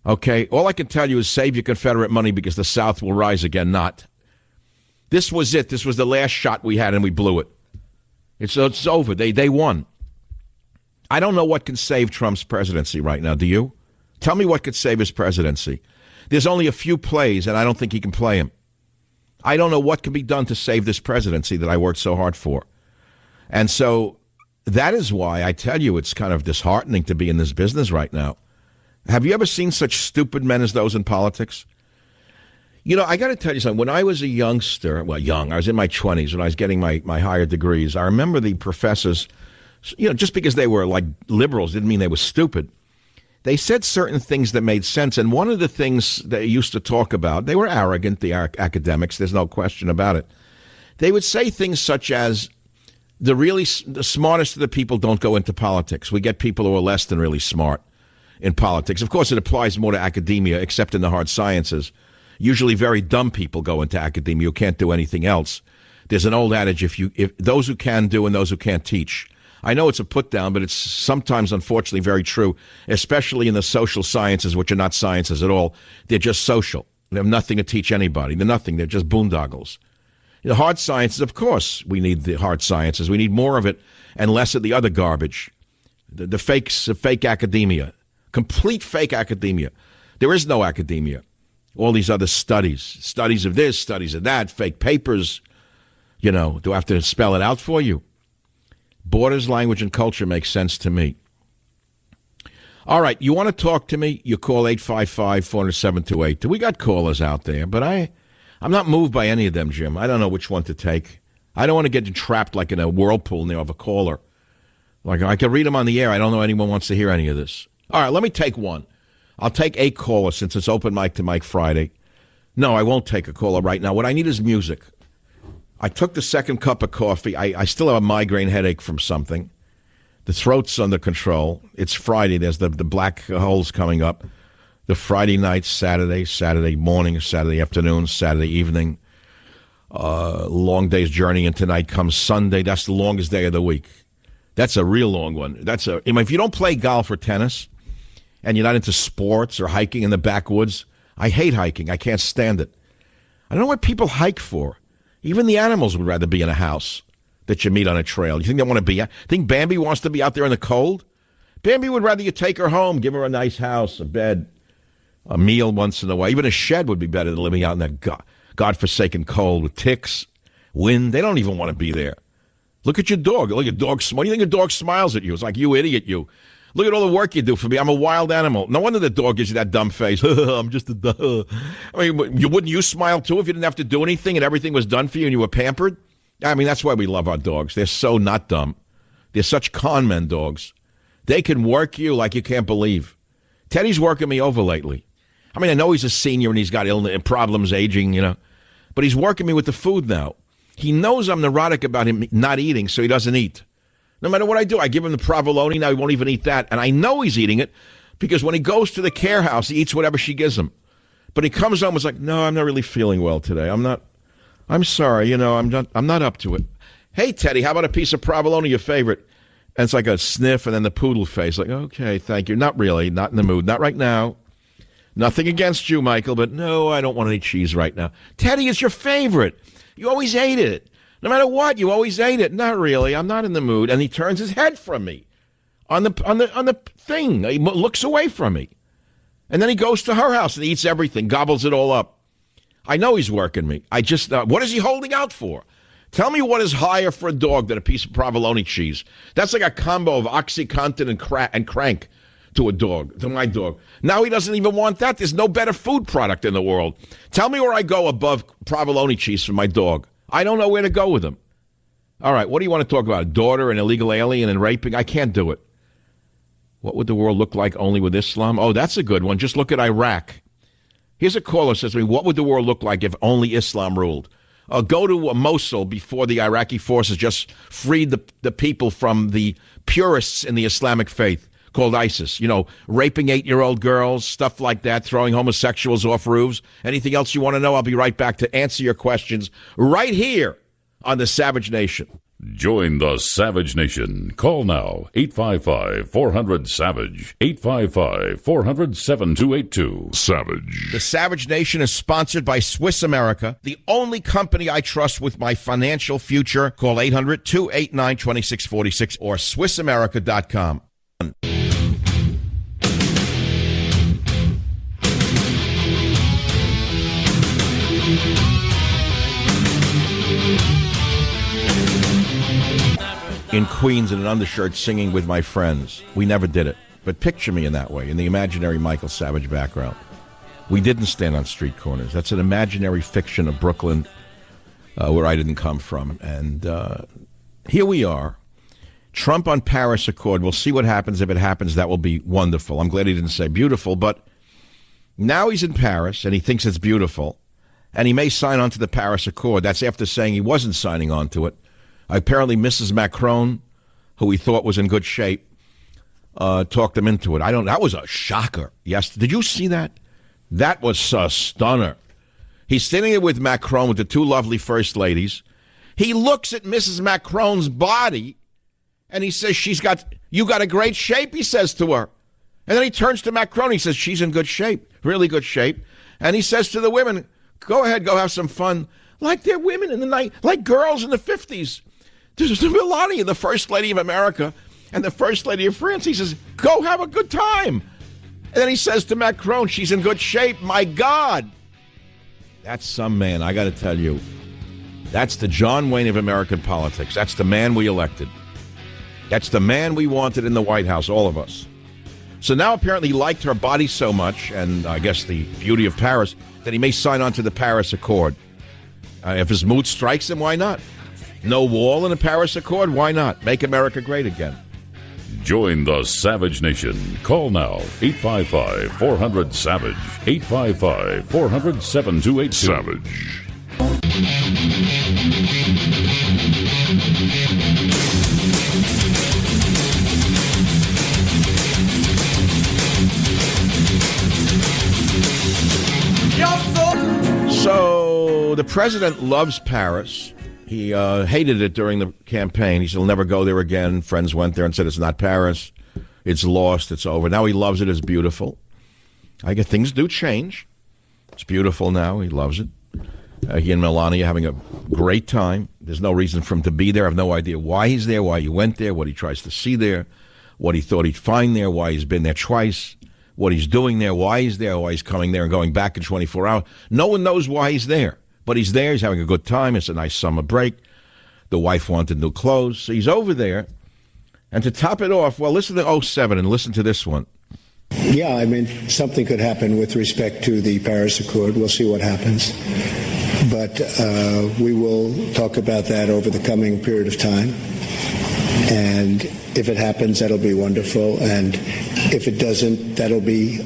B: Okay, all I can tell you is save your Confederate money because the South will rise again, not. This was it. This was the last shot we had, and we blew it. It's over. They won. I don't know what can save Trump's presidency right now. Do you? Tell me what could save his presidency. There's only a few plays, and I don't think he can play them. I don't know what can be done to save this presidency that I worked so hard for. And so that is why I tell you it's kind of disheartening to be in this business right now. Have you ever seen such stupid men as those in politics? You know, I got to tell you something. When I was a youngster, I was in my 20s when I was getting my higher degrees, I remember the professors, you know, just because they were like liberals didn't mean they were stupid. They said certain things that made sense. And one of the things they used to talk about, they were arrogant, the academics, there's no question about it. they would say things such as, the smartest of the people don't go into politics. We get people who are less than really smart in politics. Of course, it applies more to academia, except in the hard sciences. Usually very dumb people go into academia who can't do anything else. There's an old adage, if those who can do and those who can't teach. I know it's a put down, but it's sometimes, unfortunately, very true, especially in the social sciences, which are not sciences at all. They're just social. They have nothing to teach anybody. They're nothing. They're just boondoggles. The hard sciences, of course, we need the hard sciences. We need more of it and less of the other garbage. The fake academia. Complete fake academia. There is no academia. All these other studies of this, studies of that, fake papers. Do I have to spell it out for you? Borders, language, and culture makes sense to me. All right, you want to talk to me? You call 855-400-7282. We got callers out there, but I'm not moved by any of them, Jim. I don't know which one to take. I don't want to get trapped like in a whirlpool now of a caller. Like, I can read them on the air. I don't know anyone wants to hear any of this. All right, let me take one. I'll take a caller since it's open mic to Mike Friday. No, I won't take a caller right now. What I need is music. I took the second cup of coffee. I still have a migraine headache from something. The throat's under control. It's Friday. There's the black holes coming up. The Friday night, Saturday morning, Saturday afternoon, Saturday evening. Long day's journey, and tonight comes Sunday. That's the longest day of the week. That's a real long one. If you don't play golf or tennis, and you're not into sports or hiking in the backwoods, I hate hiking. I can't stand it. I don't know what people hike for. Even the animals would rather be in a house that you meet on a trail. You think they want to be? Think Bambi wants to be out there in the cold? Bambi would rather you take her home, give her a nice house, a bed, a meal once in a while. Even a shed would be better than living out in that godforsaken cold with ticks, wind. They don't even want to be there. Look at your dog. Look at your dog. What do you think your dog smiles at you? It's like, you idiot, you. Look at all the work you do for me. I'm a wild animal. No wonder the dog gives you that dumb face. I'm just a dog. I mean, wouldn't you smile too if you didn't have to do anything and everything was done for you and you were pampered? I mean, that's why we love our dogs. They're so not dumb. They're such con men dogs. They can work you like you can't believe. Teddy's working me over lately. I mean, I know he's a senior and he's got illness and problems aging, but he's working me with the food now. He knows I'm neurotic about him not eating, so he doesn't eat. No matter what I do, I give him the provolone. Now he won't even eat that. And I know he's eating it because when he goes to the care house, he eats whatever she gives him. But he comes home and is like, no, I'm not really feeling well today. I'm sorry, I'm not up to it. Hey, Teddy, how about a piece of provolone, your favorite? And it's like a sniff and then the poodle face. Like, okay, thank you. Not really. Not in the mood. Not right now. Nothing against you, Michael, but no, I don't want any cheese right now. Teddy, it's your favorite. You always ate it. No matter what, you always ate it. Not really. I'm not in the mood. And he turns his head from me on the thing. He looks away from me. And then he goes to her house and eats everything, gobbles it all up. I know he's working me. What is he holding out for? Tell me what is higher for a dog than a piece of provolone cheese. That's like a combo of OxyContin and crank to a dog, to my dog. Now he doesn't even want that. There's no better food product in the world. Tell me where I go above provolone cheese for my dog. I don't know where to go with him. All right, what do you want to talk about? A daughter, an illegal alien, and raping? I can't do it. What would the world look like only with Islam? Oh, that's a good one. Just look at Iraq. Here's a caller who says to me, what would the world look like if only Islam ruled? Go to Mosul before the Iraqi forces just freed the people from the purists in the Islamic faith called ISIS. Raping 8-year-old girls, stuff like that, throwing homosexuals off roofs. Anything else you want to know? I'll be right back to answer your questions right here on the Savage Nation.
A: Join the Savage Nation. Call now, 855-400-SAVAGE, 855-400-7282. Savage.
B: The Savage Nation is sponsored by Swiss America, the only company I trust with my financial future. Call 800-289-2646 or SwissAmerica.com. In Queens in an undershirt singing with my friends. We never did it. But picture me in that way, in the imaginary Michael Savage background. We didn't stand on street corners. That's an imaginary fiction of Brooklyn where I didn't come from. And here we are. Trump on Paris Accord. We'll see what happens. If it happens, that will be wonderful. I'm glad he didn't say beautiful, but now he's in Paris and he thinks it's beautiful. and he may sign on to the Paris Accord. That's after saying he wasn't signing on to it. Apparently, Mrs. Macron, who he thought was in good shape, talked him into it. That was a shocker. Yes, did you see that? That was a stunner. He's sitting there with Macron, with the two lovely first ladies. He looks at Mrs. Macron's body, and he says, you got a great shape, he says to her. And then he turns to Macron, he says, she's in good shape, really good shape. And he says to the women, go ahead, go have some fun. Like they're women in the night, like girls in the 50s. There's Melania, the First Lady of America, and the First Lady of France. He says, go have a good time. And then he says to Macron, she's in good shape. My God. That's some man, I got to tell you. That's the John Wayne of American politics. That's the man we elected. That's the man we wanted in the White House, all of us. So now apparently he liked her body so much, and I guess the beauty of Paris, that he may sign on to the Paris Accord. If his mood strikes him, why not? No wall in the Paris Accord? Why not? Make America great again.
A: Join the Savage Nation. Call now, 855-400-SAVAGE, 855-400-7282. Savage.
B: So the president loves Paris. He hated it during the campaign. He said he'll never go there again. Friends went there and said it's not Paris. It's lost. It's over. Now he loves it. It's beautiful. I guess things do change. It's beautiful now. He loves it. He and Melania having a great time. There's no reason for him to be there. I have no idea why he's there, why he went there, what he tries to see there, what he thought he'd find there, why he's been there twice, what he's doing there, why he's coming there and going back in 24 hours. No one knows why he's there. But he's there. He's having a good time. It's a nice summer break. The wife wanted new clothes. So he's over there. And to top it off, well, listen to 07 and listen to this one.
E: Yeah, I mean, something could happen with respect to the Paris Accord. We'll see what happens. But we will talk about that over the coming period of time. And if it happens, that'll be wonderful. And if it doesn't, that'll be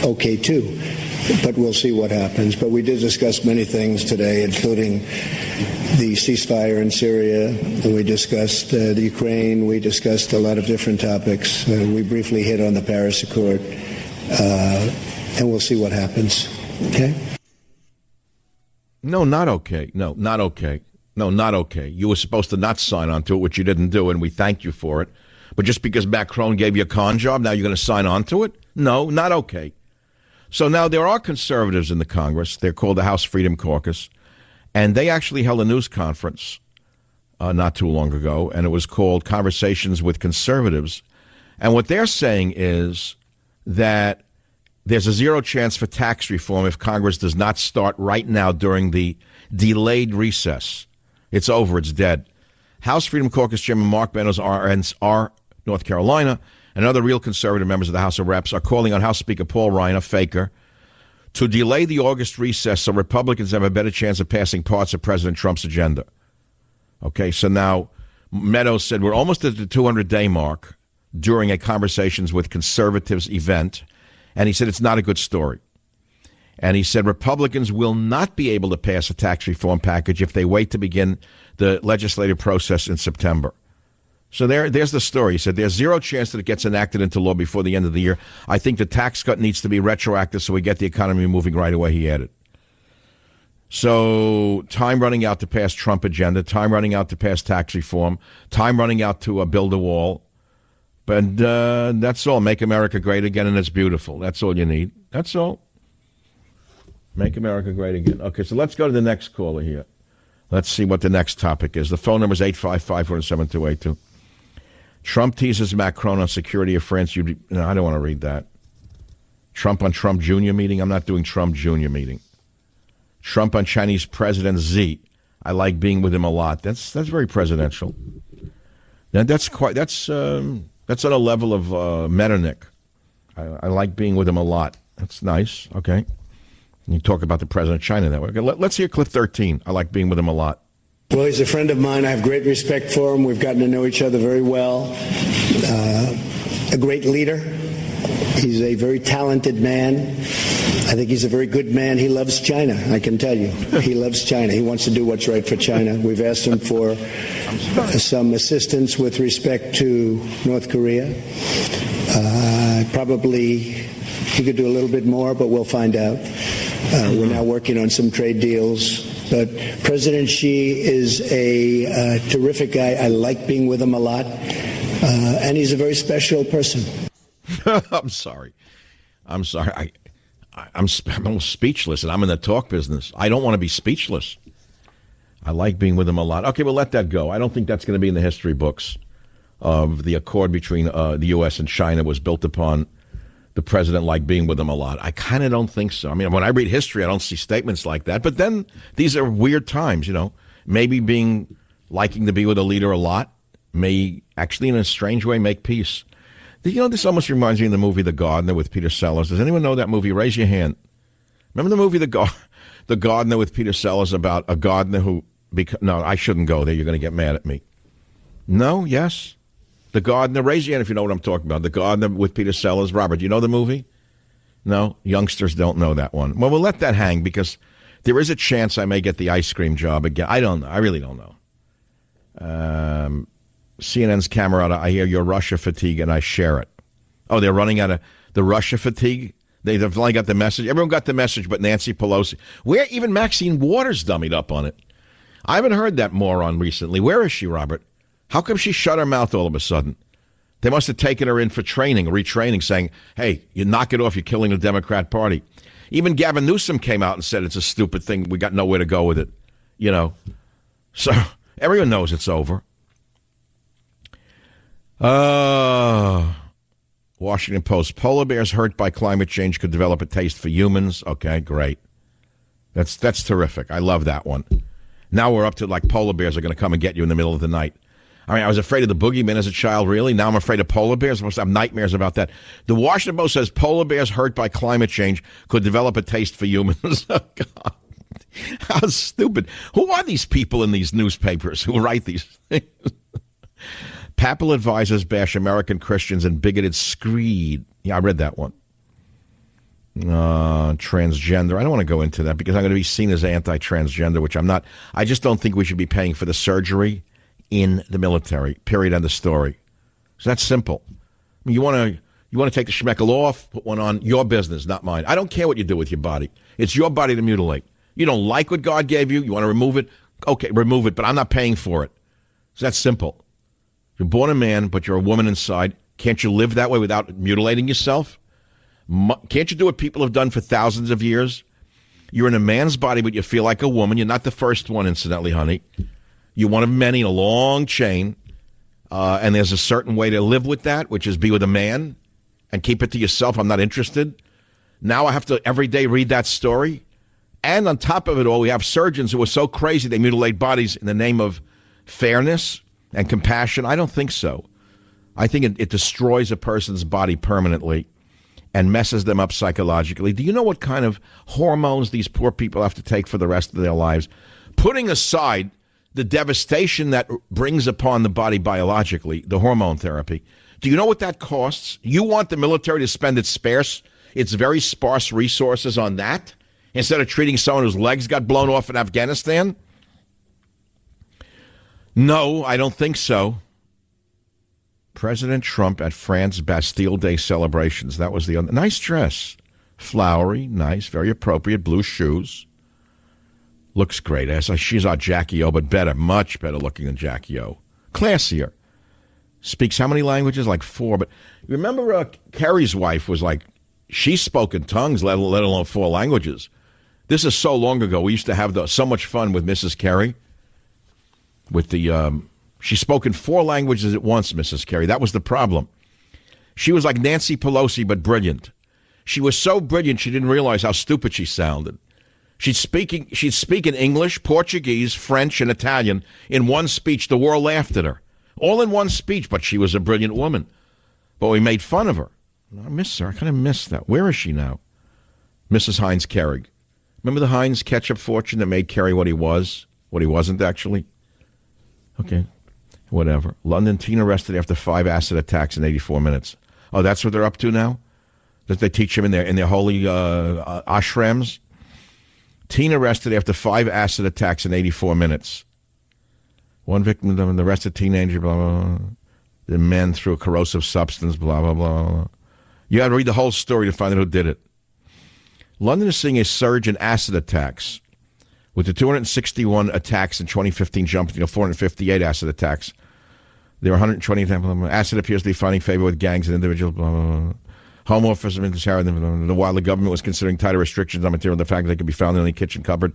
E: okay, too. But we'll see what happens. But we did discuss many things today, including the ceasefire in Syria, and we discussed the Ukraine. We discussed a lot of different topics. We briefly hit on the Paris Accord, and we'll see what happens. Okay?
B: No, not okay. No, not okay. No, not okay. You were supposed to not sign on to it, which you didn't do, and we thanked you for it. But just because Macron gave you a con job, now you're going to sign on to it? No, not okay. So now there are conservatives in the Congress. They're called the House Freedom Caucus. And they actually held a news conference not too long ago, and it was called Conversations with Conservatives. And what they're saying is that there's a zero chance for tax reform if Congress does not start right now during the delayed recess. It's over. It's dead. House Freedom Caucus Chairman Mark Meadows, RNR, North Carolina, and other real conservative members of the House of Reps are calling on House Speaker Paul Ryan, a faker, to delay the August recess so Republicans have a better chance of passing parts of President Trump's agenda. Okay, so now Meadows said we're almost at the 200-day mark during a Conversations with Conservatives event, and he said it's not a good story. And he said Republicans will not be able to pass a tax reform package if they wait to begin the legislative process in September. So there's the story. He said there's zero chance that it gets enacted into law before the end of the year. I think the tax cut needs to be retroactive so we get the economy moving right away, he added. So time running out to pass Trump agenda, time running out to pass tax reform, time running out to build a wall. But that's all. Make America great again, and it's beautiful. That's all you need. That's all. Make America great again. Okay, so let's go to the next caller here. Let's see what the next topic is. The phone number is 855-47282. Trump teases Macron on security of France. I don't want to read that. Trump on Trump Jr. meeting. I'm not doing Trump Jr. meeting. Trump on Chinese President Xi. I like being with him a lot. That's very presidential. Now that's on a level of Metternich. I like being with him a lot. That's nice. Okay. You talk about the president of China that way. Okay, let's hear clip 13. I like being with him a lot.
E: Well, he's a friend of mine. I have great respect for him. We've gotten to know each other very well. A great leader. He's a very talented man. I think he's a very good man. He loves China, I can tell you. He loves China. He wants to do what's right for China. We've asked him for some assistance with respect to North Korea. Probably he could do a little bit more, but we'll find out. We're now working on some trade deals. But President Xi is a terrific guy. I like being with him a lot. And he's a very special person.
B: I'm sorry. I'm speechless, and I'm in the talk business. I don't want to be speechless. I like being with him a lot. Okay, we'll let that go. I don't think that's going to be in the history books of the accord between the U.S. and China was built upon the president like being with him a lot. I kind of don't think so. I mean, when I read history, I don't see statements like that. But then these are weird times, you know. Maybe liking to be with a leader a lot may actually, in a strange way, make peace. You know, this almost reminds me of the movie The Gardener with Peter Sellers. Does anyone know that movie? Raise your hand. Remember the movie The Gardener with Peter Sellers about a gardener who... No, I shouldn't go there. You're going to get mad at me. No? Yes? The Gardener. Raise your hand if you know what I'm talking about. The Gardener with Peter Sellers. Robert, do you know the movie? No? Youngsters don't know that one. Well, we'll let that hang because there is a chance I may get the ice cream job again. I don't know. I really don't know. CNN's Camerata, I hear your Russia fatigue and I share it. Oh, they're running out of the Russia fatigue? They've only got the message. Everyone got the message but Nancy Pelosi. Where even Maxine Waters dummied up on it. I haven't heard that moron recently. Where is she, Robert? How come she shut her mouth all of a sudden? They must have taken her in for retraining, saying, hey, you knock it off, you're killing the Democrat Party. Even Gavin Newsom came out and said it's a stupid thing. We got nowhere to go with it. You know. So everyone knows it's over. Washington Post. Polar bears hurt by climate change could develop a taste for humans. Okay, great. That's terrific. I love that one. Now we're up to like polar bears are going to come and get you in the middle of the night. I mean, I was afraid of the boogeyman as a child, really. Now I'm afraid of polar bears. I must have nightmares about that. The Washington Post says polar bears hurt by climate change could develop a taste for humans. Oh, God. How stupid. Who are these people in these newspapers who write these things? Papal advisors bash American Christians and bigoted screed. Yeah, I read that one. Transgender. I don't want to go into that because I'm going to be seen as anti-transgender, which I'm not. I just don't think we should be paying for the surgery in the military. Period. End of story. So that's simple. I mean, you want to take the schmeckel off, put one on. Your business, not mine. I don't care what you do with your body. It's your body to mutilate. You don't like what God gave you. You want to remove it. Okay, remove it. But I'm not paying for it. So that's simple. You're born a man, but you're a woman inside. Can't you live that way without mutilating yourself? Can't you do what people have done for thousands of years? You're in a man's body, but you feel like a woman. You're not the first one, incidentally, honey. You're one of many in a long chain. And there's a certain way to live with that, which is be with a man and keep it to yourself. I'm not interested. Now I have to every day read that story. And on top of it all, we have surgeons who are so crazy they mutilate bodies in the name of fairness and compassion. I don't think so. I think it destroys a person's body permanently and messes them up psychologically. Do you know what kind of hormones these poor people have to take for the rest of their lives? Putting aside the devastation that brings upon the body biologically, the hormone therapy, do you know what that costs? You want the military to spend its very sparse resources on that instead of treating someone whose legs got blown off in Afghanistan? No, I don't think so. President Trump at France Bastille Day celebrations. That was the other. Nice dress. Flowery, nice, very appropriate. Blue shoes. Looks great. She's our Jackie O, but better, much better looking than Jackie O. Classier. Speaks how many languages? Like 4. But remember Kerry's wife was like, she spoke in tongues, let alone 4 languages. This is so long ago. We used to have so much fun with Mrs. Kerry. With the, she spoke in 4 languages at once, Mrs. Kerry. That was the problem. She was like Nancy Pelosi, but brilliant. She was so brilliant, she didn't realize how stupid she sounded. She'd speak in English, Portuguese, French, and Italian in one speech. The world laughed at her. All in one speech, but she was a brilliant woman. But we made fun of her. I miss her. I kind of miss that. Where is she now? Mrs. Heinz Kerrig. Remember the Heinz ketchup fortune that made Kerry what he was? What he wasn't, actually? Okay, whatever. London teen arrested after 5 acid attacks in 84 minutes. Oh, that's what they're up to now? that they teach them in their holy ashrams. Teen arrested after 5 acid attacks in 84 minutes. One victim, the rest of teenager, blah, blah, blah. The men threw a corrosive substance, blah, blah, blah. You got to read the whole story to find out who did it. London is seeing a surge in acid attacks, with the 261 attacks in 2015 jumping to 458 acid attacks. There are 120 examples. Acid appears to be finding favor with gangs and individuals, blah, blah, blah. Home officers while the government was considering tighter restrictions on material, the fact that they could be found in any kitchen cupboard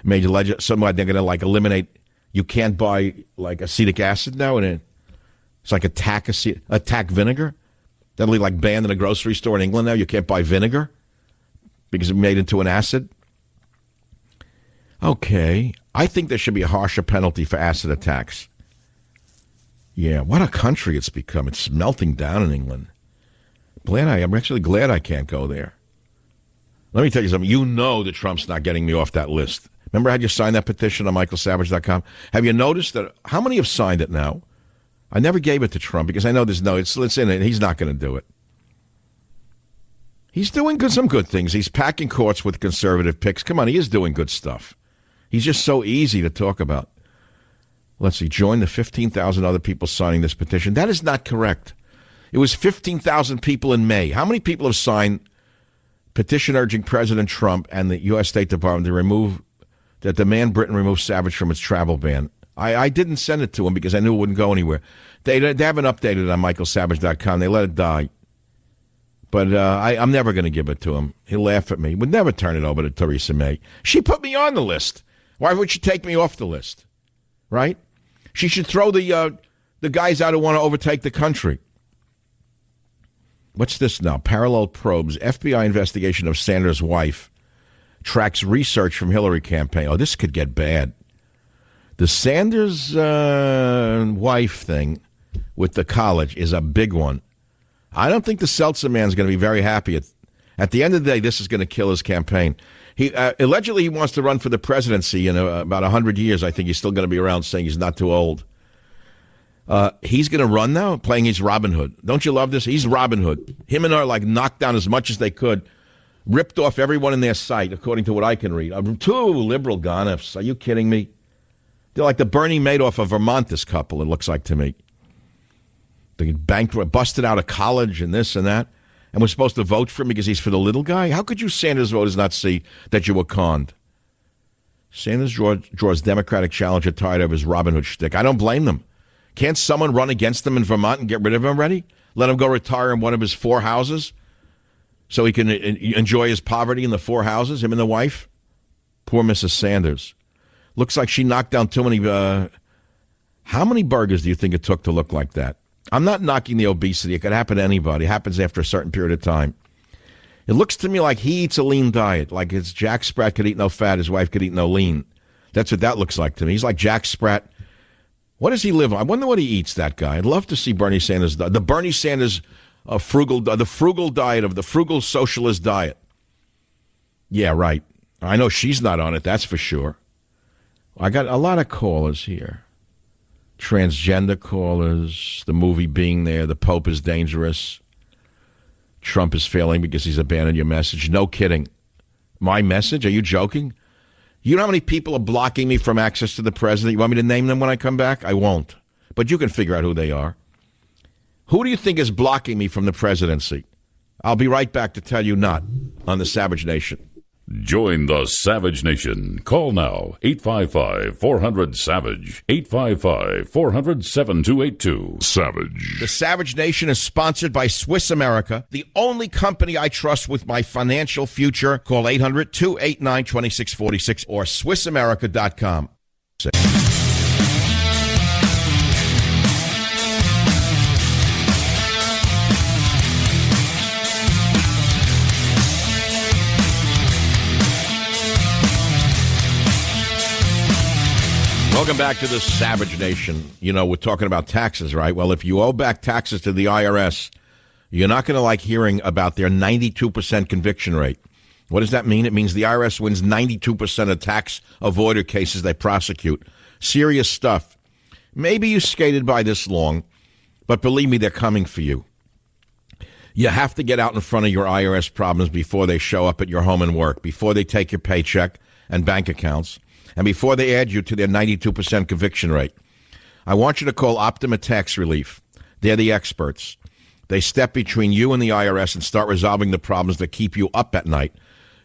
B: made somebody they're going to eliminate. You can't buy acetic acid now, and it's like attack vinegar. That'll be banned in a grocery store in England now. You can't buy vinegar because it's made into an acid. Okay, I think there should be a harsher penalty for acid attacks. Yeah, what a country it's become. It's melting down in England. I'm actually glad I can't go there. Let me tell you something. You know that Trump's not getting me off that list. Remember I had you sign that petition on michaelsavage.com? Have you noticed that? How many have signed it now? I never gave it to Trump because I know it's in it. He's not going to do it. He's doing some good things. He's packing courts with conservative picks. Come on, he is doing good stuff. He's just so easy to talk about. Let's see. Join the 15,000 other people signing this petition. That is not correct. It was 15,000 people in May. How many people have signed petition urging President Trump and the U.S. State Department to demand Britain remove Savage from its travel ban? I didn't send it to him because I knew it wouldn't go anywhere. They haven't updated it on michaelsavage.com. They let it die. But I'm never going to give it to him. He'll laugh at me. Would never turn it over to Theresa May. She put me on the list. Why would she take me off the list? Right? She should throw the guys out who want to overtake the country. What's this now? Parallel probes. FBI investigation of Sanders' wife tracks research from Hillary campaign. Oh, this could get bad. The Sanders wife thing with the college is a big one. I don't think the Seltzer man's going to be very happy. At the end of the day, this is going to kill his campaign. He allegedly he wants to run for the presidency in about 100 years. I think he's still going to be around saying he's not too old. He's going to run now, playing his Robin Hood. Don't you love this? He's Robin Hood. Him and her knocked down as much as they could, ripped off everyone in their sight, according to what I can read. 2 liberal gonifs. Are you kidding me? They're like the Bernie Madoff of Vermont, this couple, it looks like to me. They busted out of college and this and that, and we're supposed to vote for him because he's for the little guy? How could you Sanders voters not see that you were conned? Sanders draws Democratic challenger tired of his Robin Hood shtick. I don't blame them. Can't someone run against him in Vermont and get rid of him already? Let him go retire in one of his 4 houses so he can enjoy his poverty in the 4 houses, him and the wife? Poor Mrs. Sanders. Looks like she knocked down too many. How many burgers do you think it took to look like that? I'm not knocking the obesity. It could happen to anybody. It happens after a certain period of time. It looks to me like he eats a lean diet. Like it's Jack Sprat could eat no fat. His wife could eat no lean. That's what that looks like to me. He's like Jack Sprat. What does he live on? I wonder what he eats, that guy. I'd love to see Bernie Sanders. The Bernie Sanders the frugal diet of the frugal socialist diet. Yeah, right. I know she's not on it. That's for sure. I got a lot of callers here. Transgender callers, the movie being there, the Pope is dangerous. Trump is failing because he's abandoned your message. No kidding. My message? Are you joking? You know how many people are blocking me from access to the president? You want me to name them when I come back? I won't. But you can figure out who they are. Who do you think is blocking me from the presidency? I'll be right back to tell you not on the Savage Nation.
A: Join the Savage Nation. Call now, 855-400-SAVAGE, 855-400-7282. Savage.
B: The Savage Nation is sponsored by Swiss America, the only company I trust with my financial future. Call 800-289-2646 or SwissAmerica.com. Welcome back to the Savage Nation. You know, we're talking about taxes, right? Well, if you owe back taxes to the IRS, you're not going to like hearing about their 92% conviction rate. What does that mean? It means the IRS wins 92% of tax avoider cases they prosecute. Serious stuff. Maybe you skated by this long, but believe me, they're coming for you. You have to get out in front of your IRS problems before they show up at your home and work, before they take your paycheck and bank accounts, and before they add you to their 92% conviction rate. I want you to call Optima Tax Relief. They're the experts. They step between you and the IRS and start resolving the problems that keep you up at night.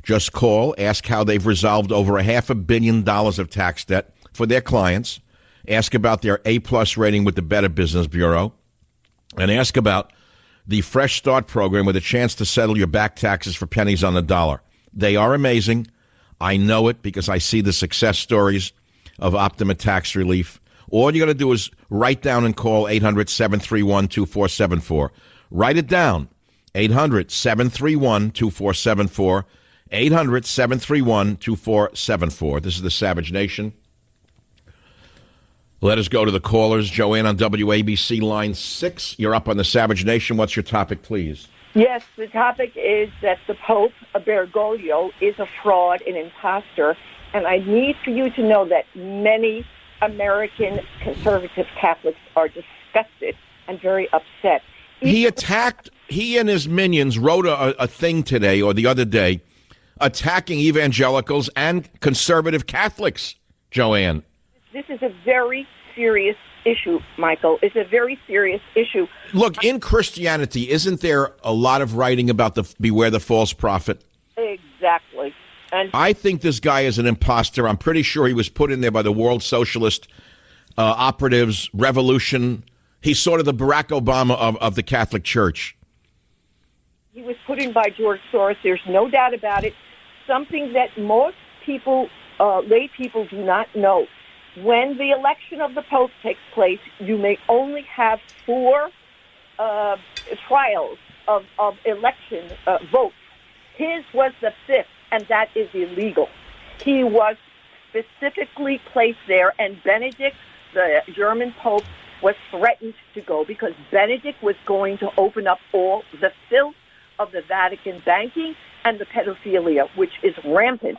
B: Just call, ask how they've resolved over $500 million of tax debt for their clients, ask about their A-plus rating with the Better Business Bureau, and ask about the Fresh Start program with a chance to settle your back taxes for pennies on the dollar. They are amazing. I know it because I see the success stories of Optima Tax Relief. All you got to do is write down and call 800-731-2474. Write it down, 800-731-2474, 800-731-2474. This is the Savage Nation. Let us go to the callers. Joanne on WABC line 6. You're up on the Savage Nation. What's your topic, please?
F: Yes, the topic is that the Pope, Bergoglio, is a fraud, an imposter, and I need for you to know that many American conservative Catholics are disgusted and very upset.
B: He and his minions wrote a thing today or the other day attacking evangelicals and conservative Catholics, Joanne.
F: This is a very serious issue, Michael. It's a very serious issue.
B: Look, in Christianity, isn't there a lot of writing about the beware the false prophet?
F: Exactly. And
B: I think this guy is an imposter. I'm pretty sure he was put in there by the world socialist operatives, revolution. He's sort of the Barack Obama of the Catholic Church.
F: He was put in by George Soros. There's no doubt about it. Something that most people, lay people, do not know. When the election of the Pope takes place, you may only have 4 trials of election votes. His was the 5th, and that is illegal. He was specifically placed there, and Benedict, the German Pope, was threatened to go because Benedict was going to open up all the filth of the Vatican banking and the pedophilia, which is rampant.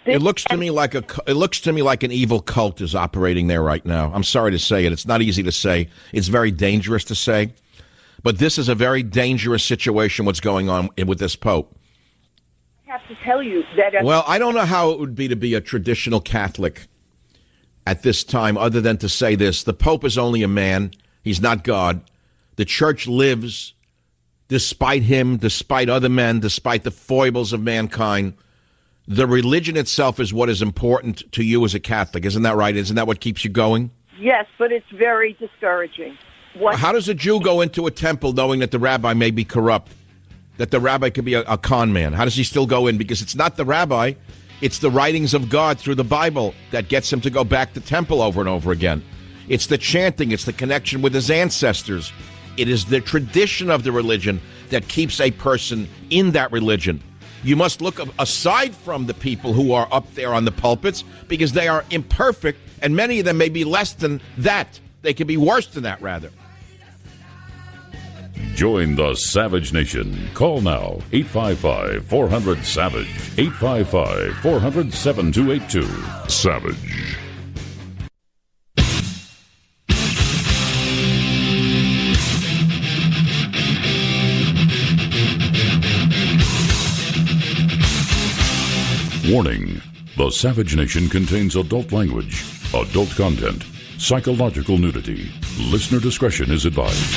B: It looks to me like an evil cult is operating there right now. I'm sorry to say it. It's not easy to say. It's very dangerous to say. But this is a very dangerous situation, what's going on with this Pope.
F: I have to tell you that...
B: Well, I don't know how it would be to be a traditional Catholic at this time, other than to say this. The Pope is only a man. He's not God. The church lives despite him, despite other men, despite the foibles of mankind. The religion itself is what is important to you as a Catholic. Isn't that right? Isn't that what keeps you going?
F: Yes, but it's very discouraging.
B: How does a Jew go into a temple knowing that the rabbi may be corrupt, that the rabbi could be a con man? How does he still go in? Because it's not the rabbi. It's the writings of God through the Bible that gets him to go back to temple over and over again. It's the chanting. It's the connection with his ancestors. It is the tradition of the religion that keeps a person in that religion. You must look aside from the people who are up there on the pulpits because they are imperfect, and many of them may be less than that. They could be worse than that, rather.
A: Join the Savage Nation. Call now, 855-400-SAVAGE, 855-400-7282. Savage. Warning, the Savage Nation contains adult language, adult content, psychological nudity. Listener discretion is advised.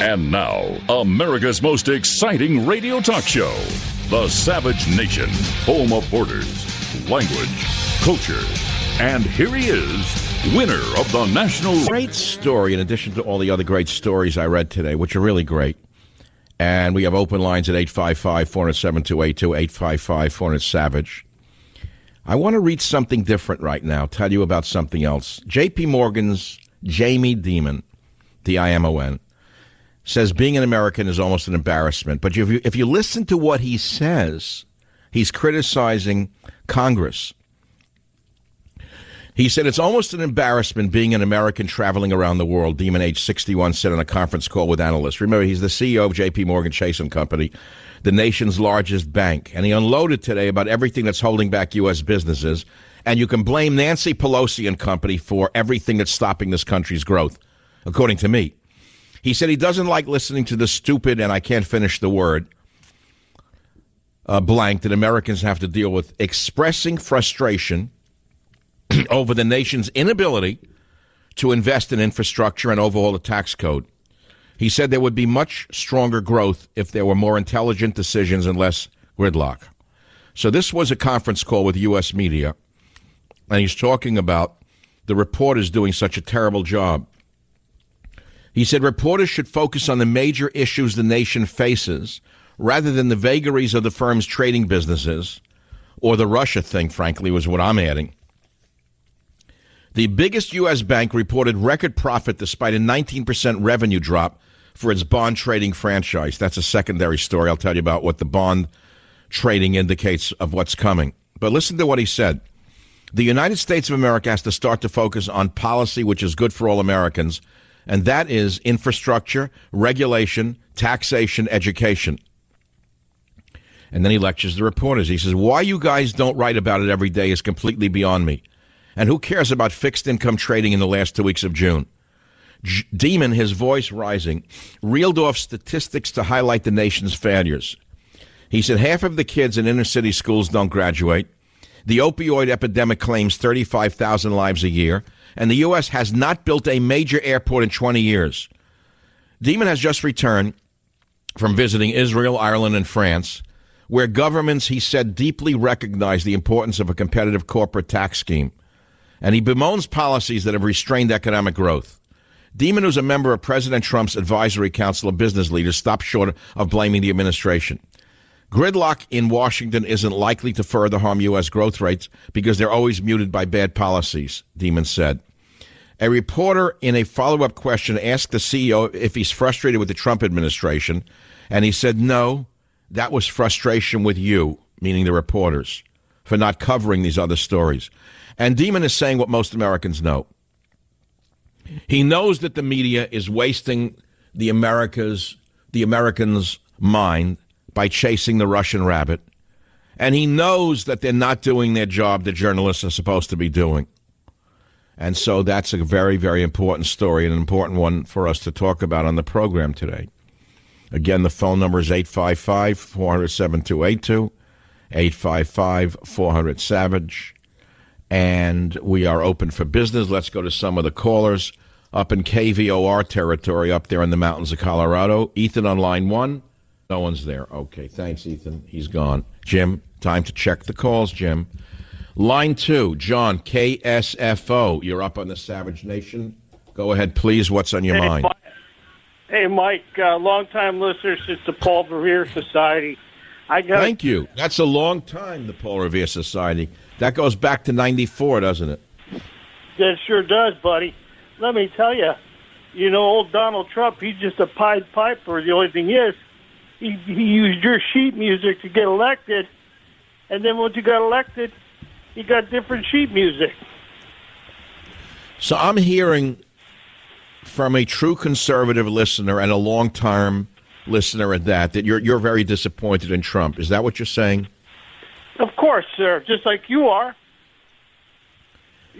A: And now, America's most exciting radio talk show, the Savage Nation, home of borders, language, culture, and here he is, winner of the national...
B: Great story, in addition to all the other great stories I read today, which are really great. And we have open lines at 855-400-7282, 855-400-SAVAGE. I want to read something different right now, tell you about something else. J.P. Morgan's Jamie Dimon, D-I-M-O-N, says being an American is almost an embarrassment. But if you listen to what he says, he's criticizing Congress. He said it's almost an embarrassment being an American traveling around the world, Dimon, age 61, said on a conference call with analysts. Remember, he's the CEO of J.P. Morgan Chase & Company, the nation's largest bank. And he unloaded today about everything that's holding back U.S. businesses and you can blame Nancy Pelosi and company for everything that's stopping this country's growth, according to me. He said he doesn't like listening to the stupid, and I can't finish the word, blank, that Americans have to deal with, expressing frustration over the nation's inability to invest in infrastructure and overhaul the tax code. He said there would be much stronger growth if there were more intelligent decisions and less gridlock. So this was a conference call with U.S. media, and he's talking about the reporters doing such a terrible job. He said reporters should focus on the major issues the nation faces rather than the vagaries of the firm's trading businesses, or the Russia thing, frankly, was what I'm adding. The biggest U.S. bank reported record profit despite a 19% revenue drop for its bond trading franchise. That's a secondary story. I'll tell you about what the bond trading indicates of what's coming. But listen to what he said. The United States of America has to start to focus on policy which is good for all Americans, and that is infrastructure, regulation, taxation, education. And then he lectures the reporters. He says, why you guys don't write about it every day is completely beyond me. And who cares about fixed income trading in the last 2 weeks of June? Demon, his voice rising, reeled off statistics to highlight the nation's failures. He said half of the kids in inner city schools don't graduate. The opioid epidemic claims 35,000 lives a year. And the U.S. has not built a major airport in 20 years. Demon has just returned from visiting Israel, Ireland, and France, where governments, he said, deeply recognize the importance of a competitive corporate tax scheme. And he bemoans policies that have restrained economic growth. Demon, who's a member of President Trump's Advisory Council of Business Leaders, stopped short of blaming the administration. Gridlock in Washington isn't likely to further harm U.S. growth rates because they're always muted by bad policies, Demon said. A reporter in a follow-up question asked the CEO if he's frustrated with the Trump administration, and he said, no, that was frustration with you, meaning the reporters, for not covering these other stories. And Demon is saying what most Americans know. He knows that the media is wasting the Americans' mind by chasing the Russian rabbit. And he knows that they're not doing their job the journalists are supposed to be doing. And so that's a very, very important story, and an important one for us to talk about on the program today. Again, the phone number is 855-400-7282, 855-400-SAVAGE. And we are open for business. Let's go to some of the callers up in KVOR territory up there in the mountains of Colorado. Ethan on line 1. No one's there. Okay, thanks, Ethan. He's gone. Jim, time to check the calls, Jim. Line 2, John, KSFO. You're up on the Savage Nation. Go ahead, please. What's on your mind?
G: Hey, Mike, long-time listener since the Paul Revere Society.
B: Thank you. That's a long time, the Paul Revere Society. That goes back to 94, doesn't it?
G: That sure does, buddy. Let me tell you, old Donald Trump, he's just a Pied Piper. The only thing is, he used your sheet music to get elected, and then once you got elected, you got different sheet music.
B: So I'm hearing from a true conservative listener and a long-term listener at that you're very disappointed in Trump. Is that what you're saying?
G: Of course, sir. Just like you are.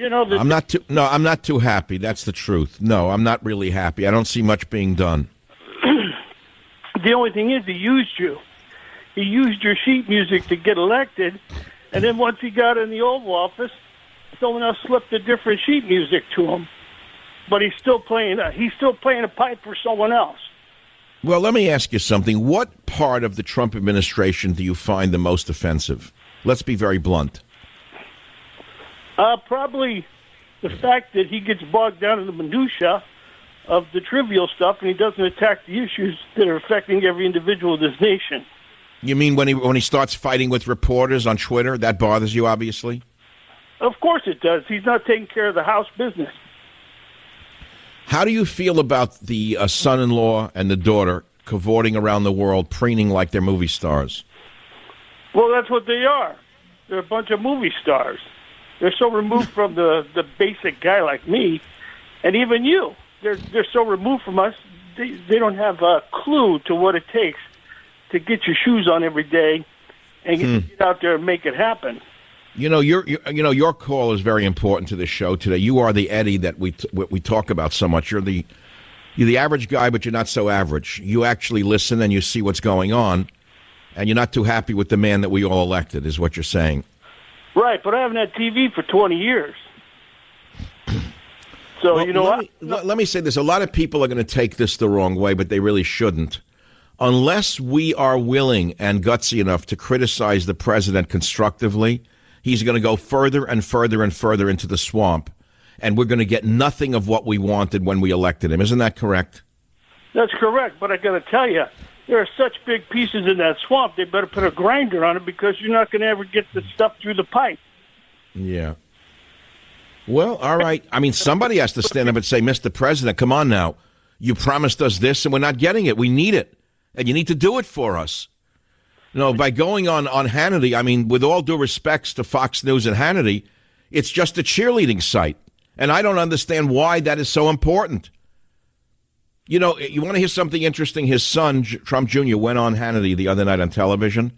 B: I'm not too happy. That's the truth. No, I'm not really happy. I don't see much being done.
G: The only thing is, he used you. He used your sheet music to get elected, and then once he got in the Oval Office, someone else slipped a different sheet music to him. But he's still playing a pipe for someone else.
B: Well, let me ask you something. What part of the Trump administration do you find the most offensive? Let's be very blunt.
G: Probably the fact that he gets bogged down in the minutia of the trivial stuff, and he doesn't attack the issues that are affecting every individual of this nation.
B: You mean when he starts fighting with reporters on Twitter? That bothers you, obviously?
G: Of course it does. He's not taking care of the house business.
B: How do you feel about the son-in-law and the daughter cavorting around the world, preening like they're movie stars?
G: Well, that's what they are. They're a bunch of movie stars. They're so removed from the basic guy like me, and even you. They're so removed from us, they don't have a clue to what it takes to get your shoes on every day and get out there and make it happen.
B: Your call is very important to the show today. You are the Eddie that we talk about so much. You're the average guy, but you're not so average. You actually listen and you see what's going on, and you're not too happy with the man that we all elected, is what you're saying.
G: Right, but I haven't had TV for 20 years. So,
B: well, let me say this. A lot of people are going to take this the wrong way, but they really shouldn't. Unless we are willing and gutsy enough to criticize the president constructively, he's going to go further and further and further into the swamp, and we're going to get nothing of what we wanted when we elected him. Isn't that correct?
G: That's correct, but I got to tell you, there are such big pieces in that swamp, they better put a grinder on it because you're not going to ever get the stuff through the pipe.
B: Yeah. Well, all right. I mean, somebody has to stand up and say, Mr. President, come on now. You promised us this, and we're not getting it. We need it, and you need to do it for us. By going on Hannity, I mean, with all due respects to Fox News and Hannity, it's just a cheerleading site, and I don't understand why that is so important. You want to hear something interesting? His son, Trump Jr., went on Hannity the other night on television,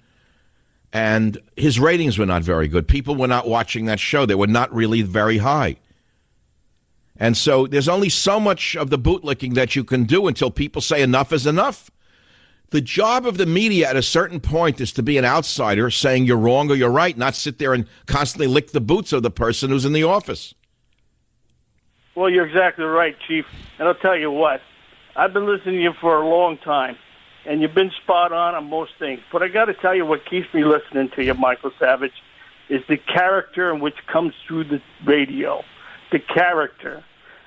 B: and his ratings were not very good. People were not watching that show. They were not really very high. And so there's only so much of the bootlicking that you can do until people say enough is enough. The job of the media at a certain point is to be an outsider saying you're wrong or you're right, not sit there and constantly lick the boots of the person who's in the office.
G: Well, you're exactly right, Chief. And I'll tell you what, I've been listening to you for a long time, and you've been spot on most things. But I got to tell you what keeps me listening to you, Michael Savage, is the character in which comes through the radio. The character.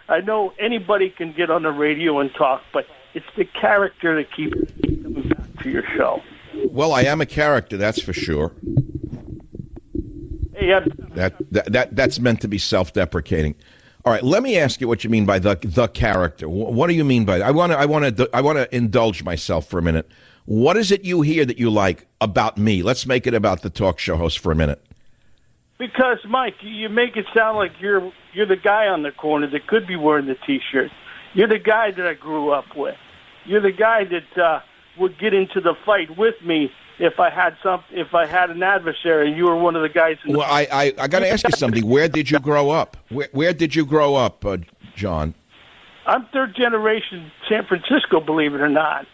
G: I know anybody can get on the radio and talk, but it's the character that keeps coming back to your show.
B: Well, I am a character, that's for sure.
G: Hey,
B: that's meant to be self-deprecating. All right, let me ask you what you mean by the character. What do you mean by that? I want to indulge myself for a minute. What is it you hear that you like about me? Let's make it about the talk show host for a minute.
G: Because, Mike, you make it sound like you're the guy on the corner that could be wearing the T-shirt. You're the guy that I grew up with. You're the guy that would get into the fight with me if I had an adversary. You were one of the guys.
B: Well, I got to ask you something. Where did you grow up? Where did you grow up, John?
G: I'm third generation San Francisco, believe it or not.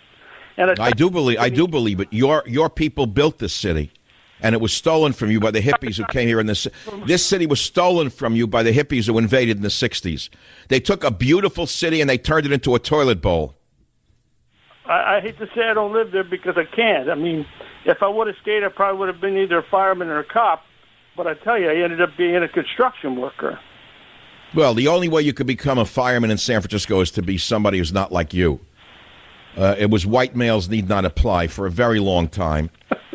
G: And
B: I do believe it. Your people built this city, and it was stolen from you by the hippies who came here in this. This city was stolen from you by the hippies who invaded in the 60s. They took a beautiful city and they turned it into a toilet bowl.
G: I hate to say I don't live there because I can't. I mean, if I would have stayed, I probably would have been either a fireman or a cop. But I tell you, I ended up being a construction worker.
B: Well, the only way you could become a fireman in San Francisco is to be somebody who's not like you. It was white males need not apply for a very long time.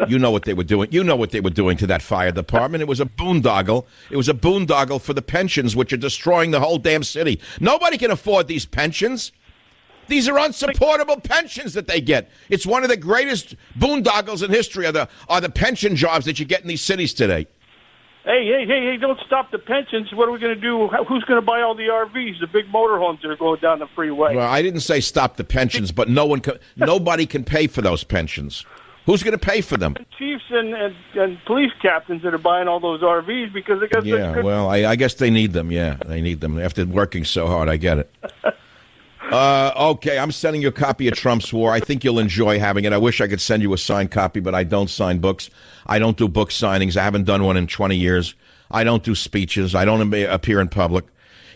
B: You know what they were doing. You know what they were doing to that fire department. It was a boondoggle. It was a boondoggle for the pensions, which are destroying the whole damn city. Nobody can afford these pensions. These are unsupportable pensions that they get. It's one of the greatest boondoggles in history are the pension jobs that you get in these cities today.
G: Hey, don't stop the pensions. What are we going to do? Who's going to buy all the RVs, the big motorhomes that are going down the freeway?
B: Well, I didn't say stop the pensions, but nobody can pay for those pensions. Who's going to pay for them?
G: Chiefs and police captains that are buying all those RVs because they got
B: well, I guess they need them. Yeah, they need them. After working so hard, I get it. Okay, I'm sending you a copy of Trump's War. I think you'll enjoy having it. I wish I could send you a signed copy, but I don't sign books. I don't do book signings. I haven't done one in 20 years. I don't do speeches. I don't appear in public.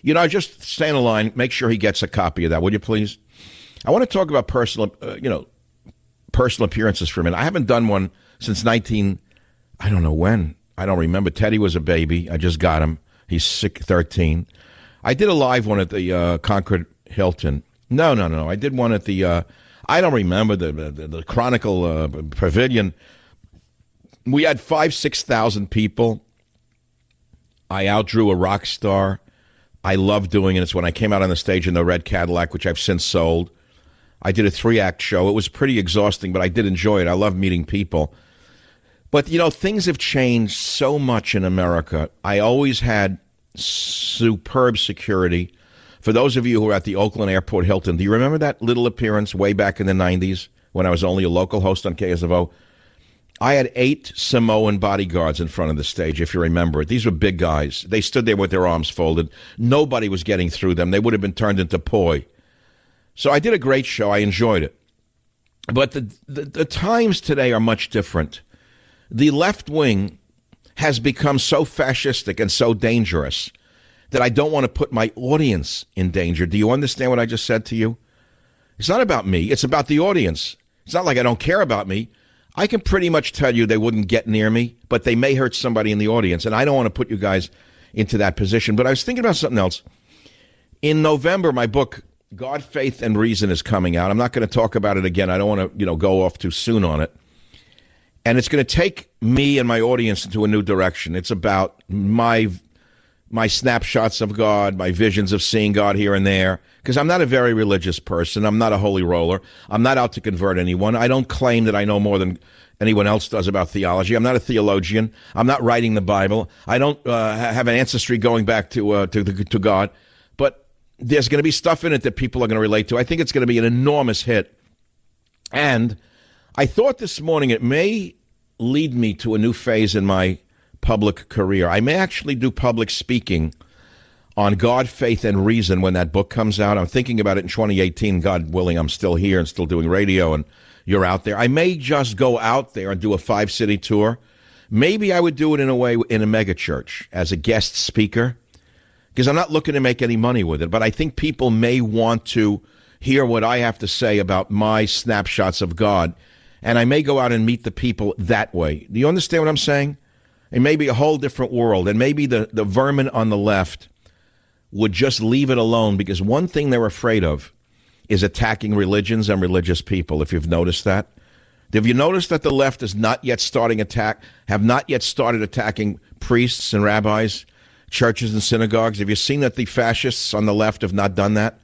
B: Just stay in the line. Make sure he gets a copy of that, would you please? I want to talk about personal appearances for a minute. I haven't done one since I don't know when. I don't remember. Teddy was a baby. I just got him. He's 13. I did a live one at the Concord Hilton. No. I did one at the, I don't remember, the Chronicle Pavilion. We had 6,000 people. I outdrew a rock star. I love doing it. It's when I came out on the stage in the red Cadillac, which I've since sold. I did a 3-act show. It was pretty exhausting, but I did enjoy it. I love meeting people. But, things have changed so much in America. I always had superb security. For those of you who are at the Oakland Airport Hilton, do you remember that little appearance way back in the 90s when I was only a local host on KSFO? I had 8 Samoan bodyguards in front of the stage, if you remember it. These were big guys. They stood there with their arms folded. Nobody was getting through them. They would have been turned into poi. So I did a great show. I enjoyed it. But the times today are much different. The left wing has become so fascistic and so dangerous that I don't want to put my audience in danger. Do you understand what I just said to you? It's not about me. It's about the audience. It's not like I don't care about me. I can pretty much tell you they wouldn't get near me, but they may hurt somebody in the audience, and I don't want to put you guys into that position. But I was thinking about something else. In November, my book, God, Faith, and Reason, is coming out. I'm not going to talk about it again. I don't want to, go off too soon on it. And it's going to take me and my audience into a new direction. It's about my snapshots of God, my visions of seeing God here and there, because I'm not a very religious person. I'm not a holy roller. I'm not out to convert anyone. I don't claim that I know more than anyone else does about theology. I'm not a theologian. I'm not writing the Bible. I don't have an ancestry going back to God. But there's going to be stuff in it that people are going to relate to. I think it's going to be an enormous hit. And I thought this morning it may lead me to a new phase in my public career. I may actually do public speaking on God, Faith, and Reason when that book comes out. I'm thinking about it in 2018. God willing, I'm still here and still doing radio, and you're out there. I may just go out there and do a 5-city tour. Maybe I would do it in a way in a mega church as a guest speaker, because I'm not looking to make any money with it. But I think people may want to hear what I have to say about my snapshots of God, and I may go out and meet the people that way. Do you understand what I'm saying? It may be a whole different world, and maybe the vermin on the left would just leave it alone, because one thing they're afraid of is attacking religions and religious people, if you've noticed that. Have you noticed that the left is not yet started attacking priests and rabbis, churches and synagogues? Have you seen that the fascists on the left have not done that?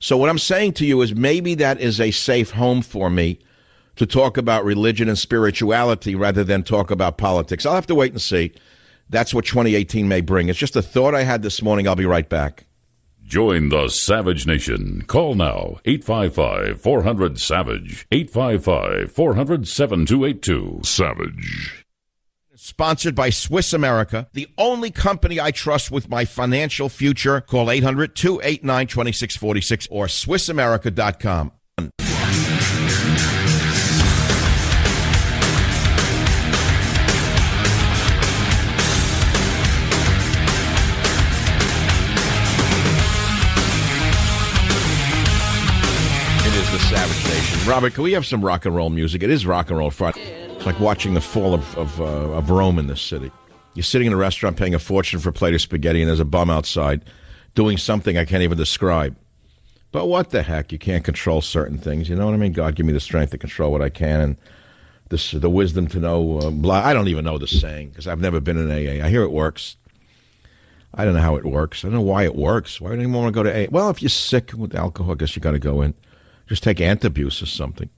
B: So what I'm saying to you is maybe that is a safe home for me to talk about religion and spirituality rather than talk about politics. I'll have to wait and see. That's what 2018 may bring. It's just a thought I had this morning. I'll be right back.
A: Join the Savage Nation. Call now, 855-400-SAVAGE, 855-400-7282. Savage.
B: Sponsored by Swiss America, the only company I trust with my financial future. Call 800-289-2646 or SwissAmerica.com. Savage Nation. Robert, can we have some rock and roll music? It is rock and roll Friday. It's like watching the fall of Rome in this city. You're sitting in a restaurant paying a fortune for a plate of spaghetti, and there's a bum outside doing something I can't even describe. But what the heck? You can't control certain things. You know what I mean? God, give me the strength to control what I can, and the wisdom to know blah. I don't even know the saying because I've never been in AA. I hear it works. I don't know how it works. I don't know why it works. Why do anyone want to go to AA? Well, if you're sick with alcohol, I guess you got to go in. Just take Antabuse or something.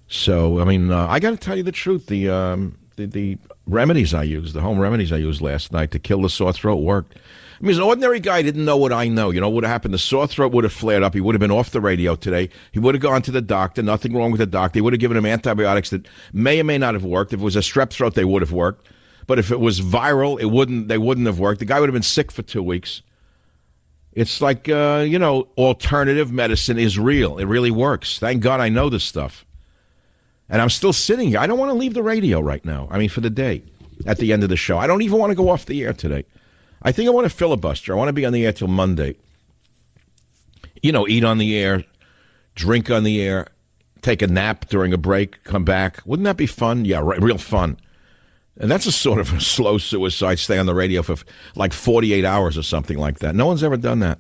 B: So, I mean, I got to tell you the truth. The remedies I used, the home remedies I used last night to kill the sore throat worked. I mean, an ordinary guy didn't know what I know. You know what would have happened? The sore throat would have flared up. He would have been off the radio today. He would have gone to the doctor. Nothing wrong with the doctor. He would have given him antibiotics that may or may not have worked. If it was a strep throat, they would have worked. But if it was viral, they wouldn't have worked. The guy would have been sick for 2 weeks. It's like, alternative medicine is real. It really works. Thank God I know this stuff. And I'm still sitting here. I don't want to leave the radio right now. I mean, for the day, at the end of the show. I don't even want to go off the air today. I think I want to filibuster. I want to be on the air till Monday. Eat on the air, drink on the air, take a nap during a break, come back. Wouldn't that be fun? Yeah, real fun. And that's a sort of a slow suicide, stay on the radio for like 48 hours or something like that. No one's ever done that.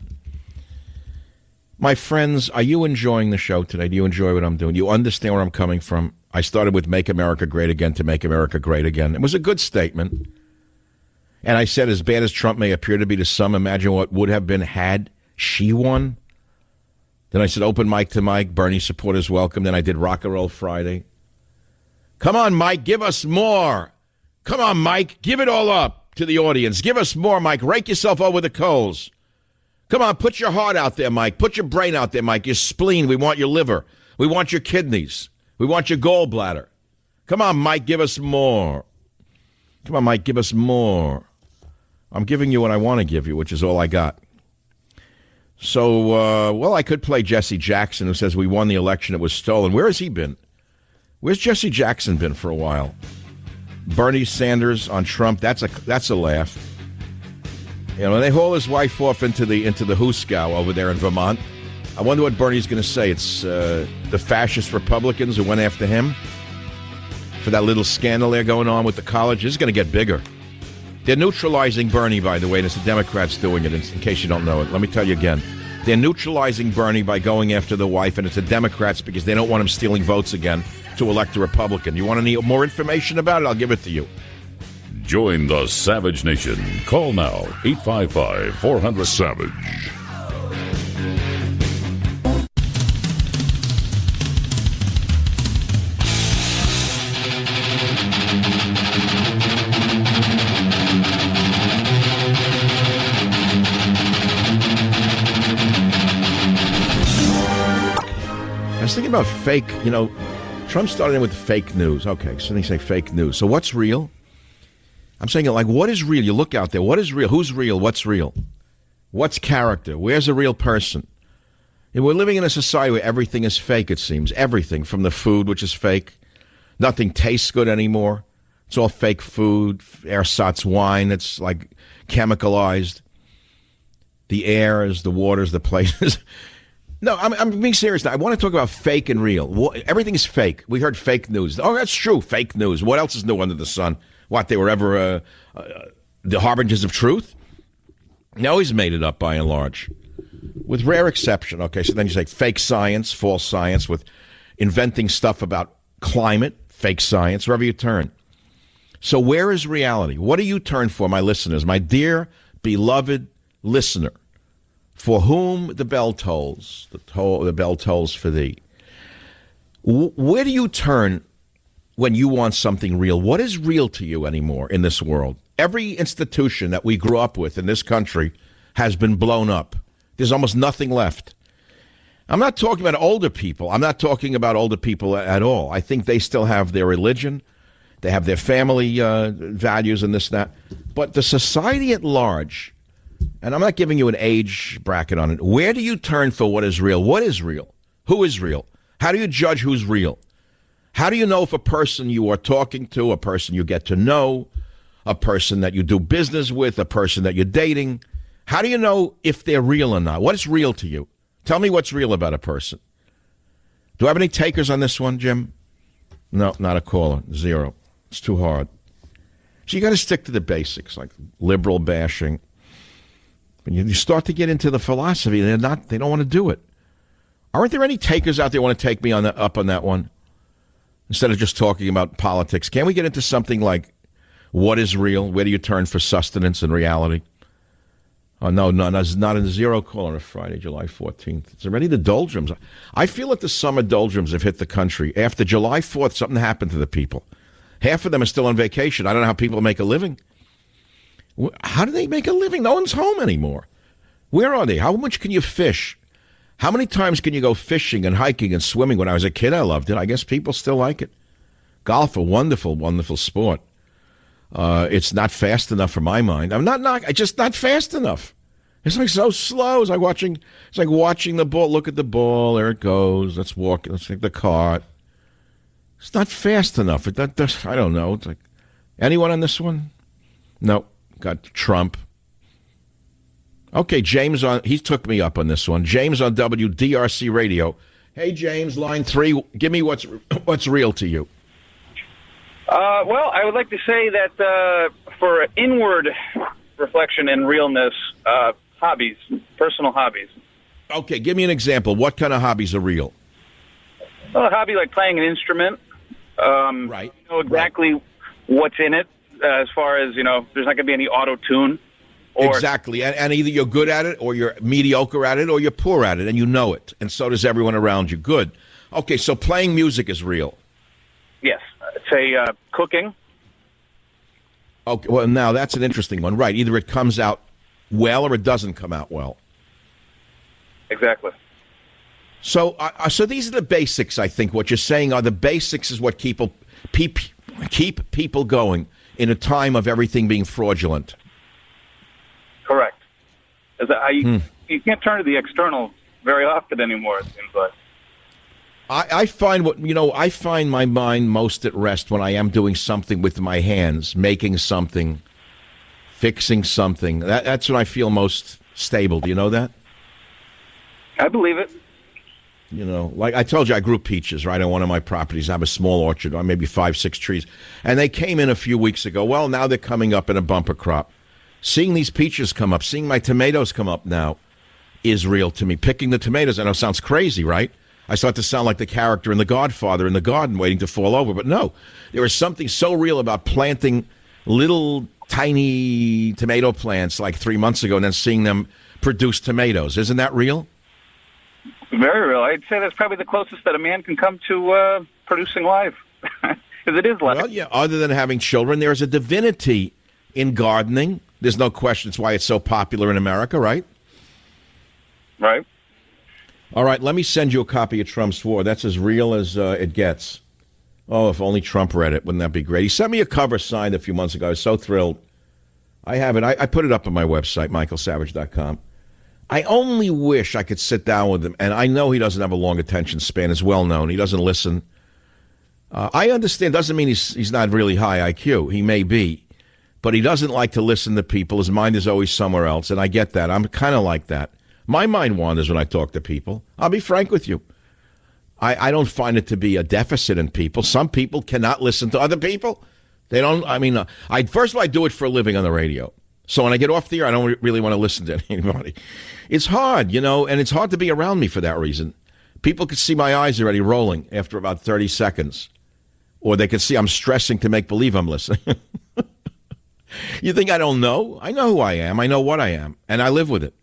B: My friends, are you enjoying the show today? Do you enjoy what I'm doing? Do you understand where I'm coming from? I started with Make America Great Again to Make America Great Again. It was a good statement. And I said, as bad as Trump may appear to be to some, imagine what would have been had she won. Then I said, open mic to Mike. Bernie supporters welcome. Then I did Rock and Roll Friday. Come on, Mike, give us more. Come on, Mike, give it all up to the audience. Give us more, Mike. Rake yourself over the coals. Come on, put your heart out there, Mike. Put your brain out there, Mike. Your spleen. We want your liver. We want your kidneys. We want your gallbladder. Come on, Mike, give us more. Come on, Mike, give us more. I'm giving you what I want to give you, which is all I got. So, well, I could play Jesse Jackson, who says we won the election, it was stolen. Where has he been? Where's Jesse Jackson been for a while? Bernie Sanders on Trump, that's a laugh. You know, they haul his wife off into the Hooskow over there in Vermont. I wonder what Bernie's going to say. It's the fascist Republicans who went after him for that little scandal there going on with the college. It's going to get bigger. They're neutralizing Bernie, by the way, and it's the Democrats doing it, in case you don't know it. Let me tell you again. They're neutralizing Bernie by going after the wife, and it's the Democrats because they don't want him stealing votes again to elect a Republican. You want any more information about it? I'll give it to you.
A: Join the Savage Nation. Call now, 855-400-SAVAGE.
B: I was thinking about fake, Trump started in with fake news. Okay, so they say fake news. So what's real? I'm saying, like, what is real? You look out there. What is real? Who's real? What's real? What's character? Where's a real person? And we're living in a society where everything is fake, it seems. Everything, from the food, which is fake. Nothing tastes good anymore. It's all fake food, ersatz wine that's, like, chemicalized. The air is the waters, the places. No, I'm being serious now. I want to talk about fake and real. Everything is fake. We heard fake news. Oh, that's true, fake news. What else is new under the sun? What, they were ever the harbingers of truth? No, he's made it up by and large. With rare exception. Okay, so then you say fake science, false science, with inventing stuff about climate, fake science, wherever you turn. So where is reality? What do you turn for, my listeners? My dear, beloved listener, for whom the bell tolls, the bell tolls for thee. Where do you turn when you want something real? What is real to you anymore in this world? Every institution that we grew up with in this country has been blown up. There's almost nothing left. I'm not talking about older people. I'm not talking about older people at all. I think they still have their religion. They have their family values and this and that. But the society at large, and I'm not giving you an age bracket on it, where do you turn for what is real? What is real? Who is real? How do you judge who's real? How do you know if a person you are talking to, a person you get to know, a person that you do business with, a person that you're dating, how do you know if they're real or not? What is real to you? Tell me what's real about a person. Do I have any takers on this one, Jim? No, not a caller. Zero. It's too hard. So you got to stick to the basics, like liberal bashing. When you start to get into the philosophy, they don't want to do it. Aren't there any takers out there who want to take me up on that one? Instead of just talking about politics, can't we get into something like what is real? Where do you turn for sustenance and reality? Oh, no, it's not a zero call on a Friday, July 14th. It's already the doldrums. I feel like the summer doldrums have hit the country. After July 4th, something happened to the people. Half of them are still on vacation. I don't know how people make a living. How do they make a living? No one's home anymore. Where are they? How much can you fish? How many times can you go fishing and hiking and swimming? When I was a kid, I loved it. I guess people still like it. Golf, a wonderful, wonderful sport. It's not fast enough for my mind. It's just not fast enough. It's like so slow. It's like watching the ball. Look at the ball. There it goes. Let's walk. Let's take the cart. It's not fast enough. I don't know. It's like, anyone on this one? No. Got Trump. Okay, James he took me up on this one. James on WDRC Radio. Hey, James, line 3. Give me what's real to you.
H: Well, I would like to say that for inward reflection and realness, hobbies, personal hobbies.
B: Okay, give me an example. What kind of hobbies are real?
H: Well, a hobby like playing an instrument.
B: Right.
H: You know exactly what's in it. As far as, there's not going to be any auto-tune.
B: Exactly. And either you're good at it, or you're mediocre at it, or you're poor at it, and you know it. And so does everyone around you. Good. Okay, so playing music is real.
H: Yes. Say cooking.
B: Okay, well, now that's an interesting one. Right. Either it comes out well or it doesn't come out well.
H: Exactly.
B: So these are the basics, I think. What you're saying are the basics is what keep people going in a time of everything being fraudulent.
H: Correct. You can't turn to the external very often anymore, it seems like.
B: I find my mind most at rest when I am doing something with my hands, making something, fixing something. That's when I feel most stable. Do you know that?
H: I believe it.
B: You know, like I told you, I grew peaches, right, on one of my properties. I have a small orchard, or maybe 5-6 trees. And they came in a few weeks ago. Well, now they're coming up in a bumper crop. Seeing these peaches come up, seeing my tomatoes come up now is real to me. Picking the tomatoes, I know it sounds crazy, right? I start to sound like the character in The Godfather in the garden waiting to fall over. But no, there is something so real about planting little tiny tomato plants like 3 months ago and then seeing them produce tomatoes. Isn't that real?
H: Very real. I'd say that's probably the closest that a man can come to producing life. Because it is life.
B: Well, yeah, other than having children, there's a divinity in gardening. There's no question. It's why it's so popular in America, right?
H: Right.
B: All right, let me send you a copy of Trump's War. That's as real as it gets. Oh, if only Trump read it. Wouldn't that be great? He sent me a cover signed a few months ago. I was so thrilled. I have it. I put it up on my website, michaelsavage.com. I only wish I could sit down with him, and I know he doesn't have a long attention span. It's well known. He doesn't listen. I understand. Doesn't mean he's not really high IQ. He may be. But he doesn't like to listen to people. His mind is always somewhere else, and I get that. I'm kind of like that. My mind wanders when I talk to people. I'll be frank with you. I don't find it to be a deficit in people. Some people cannot listen to other people. They don't. I mean, first of all, I do it for a living on the radio. So when I get off the air, I don't really want to listen to anybody. It's hard, you know, and it's hard to be around me for that reason. People can see my eyes already rolling after about 30 seconds. Or they can see I'm stressing to make believe I'm listening. You think I don't know? I know who I am. I know what I am. And I live with it.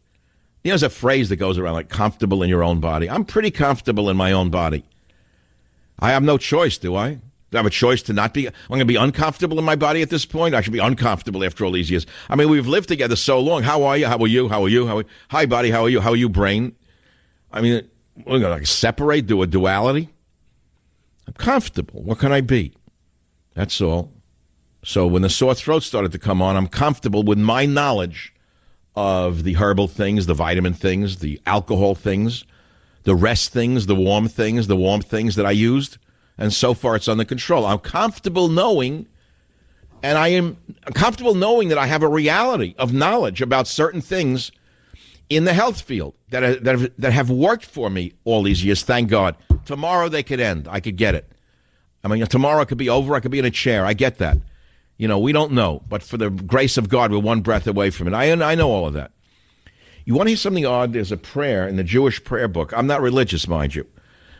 B: You know, there's a phrase that goes around like comfortable in your own body. I'm pretty comfortable in my own body. I have no choice, do I? Do I have a choice to not be? I'm going to be uncomfortable in my body at this point. I should be uncomfortable after all these years. I mean, we've lived together so long. How are you? How are you? How are you? Hi, buddy. How are you? How are you, brain? I mean, we're going to separate, do a duality. I'm comfortable. What can I be? That's all. So when the sore throat started to come on, I'm comfortable with my knowledge of the herbal things, the vitamin things, the alcohol things, the rest things, the warm things that I used. And so far, it's under control. I'm comfortable knowing, and I'm comfortable knowing that I have a reality of knowledge about certain things in the health field that have worked for me all these years, thank God. Tomorrow they could end. I could get it. I mean, tomorrow it could be over. I could be in a chair. I get that. You know, we don't know. But for the grace of God, we're one breath away from it. I know all of that. You want to hear something odd? There's a prayer in the Jewish prayer book. I'm not religious, mind you.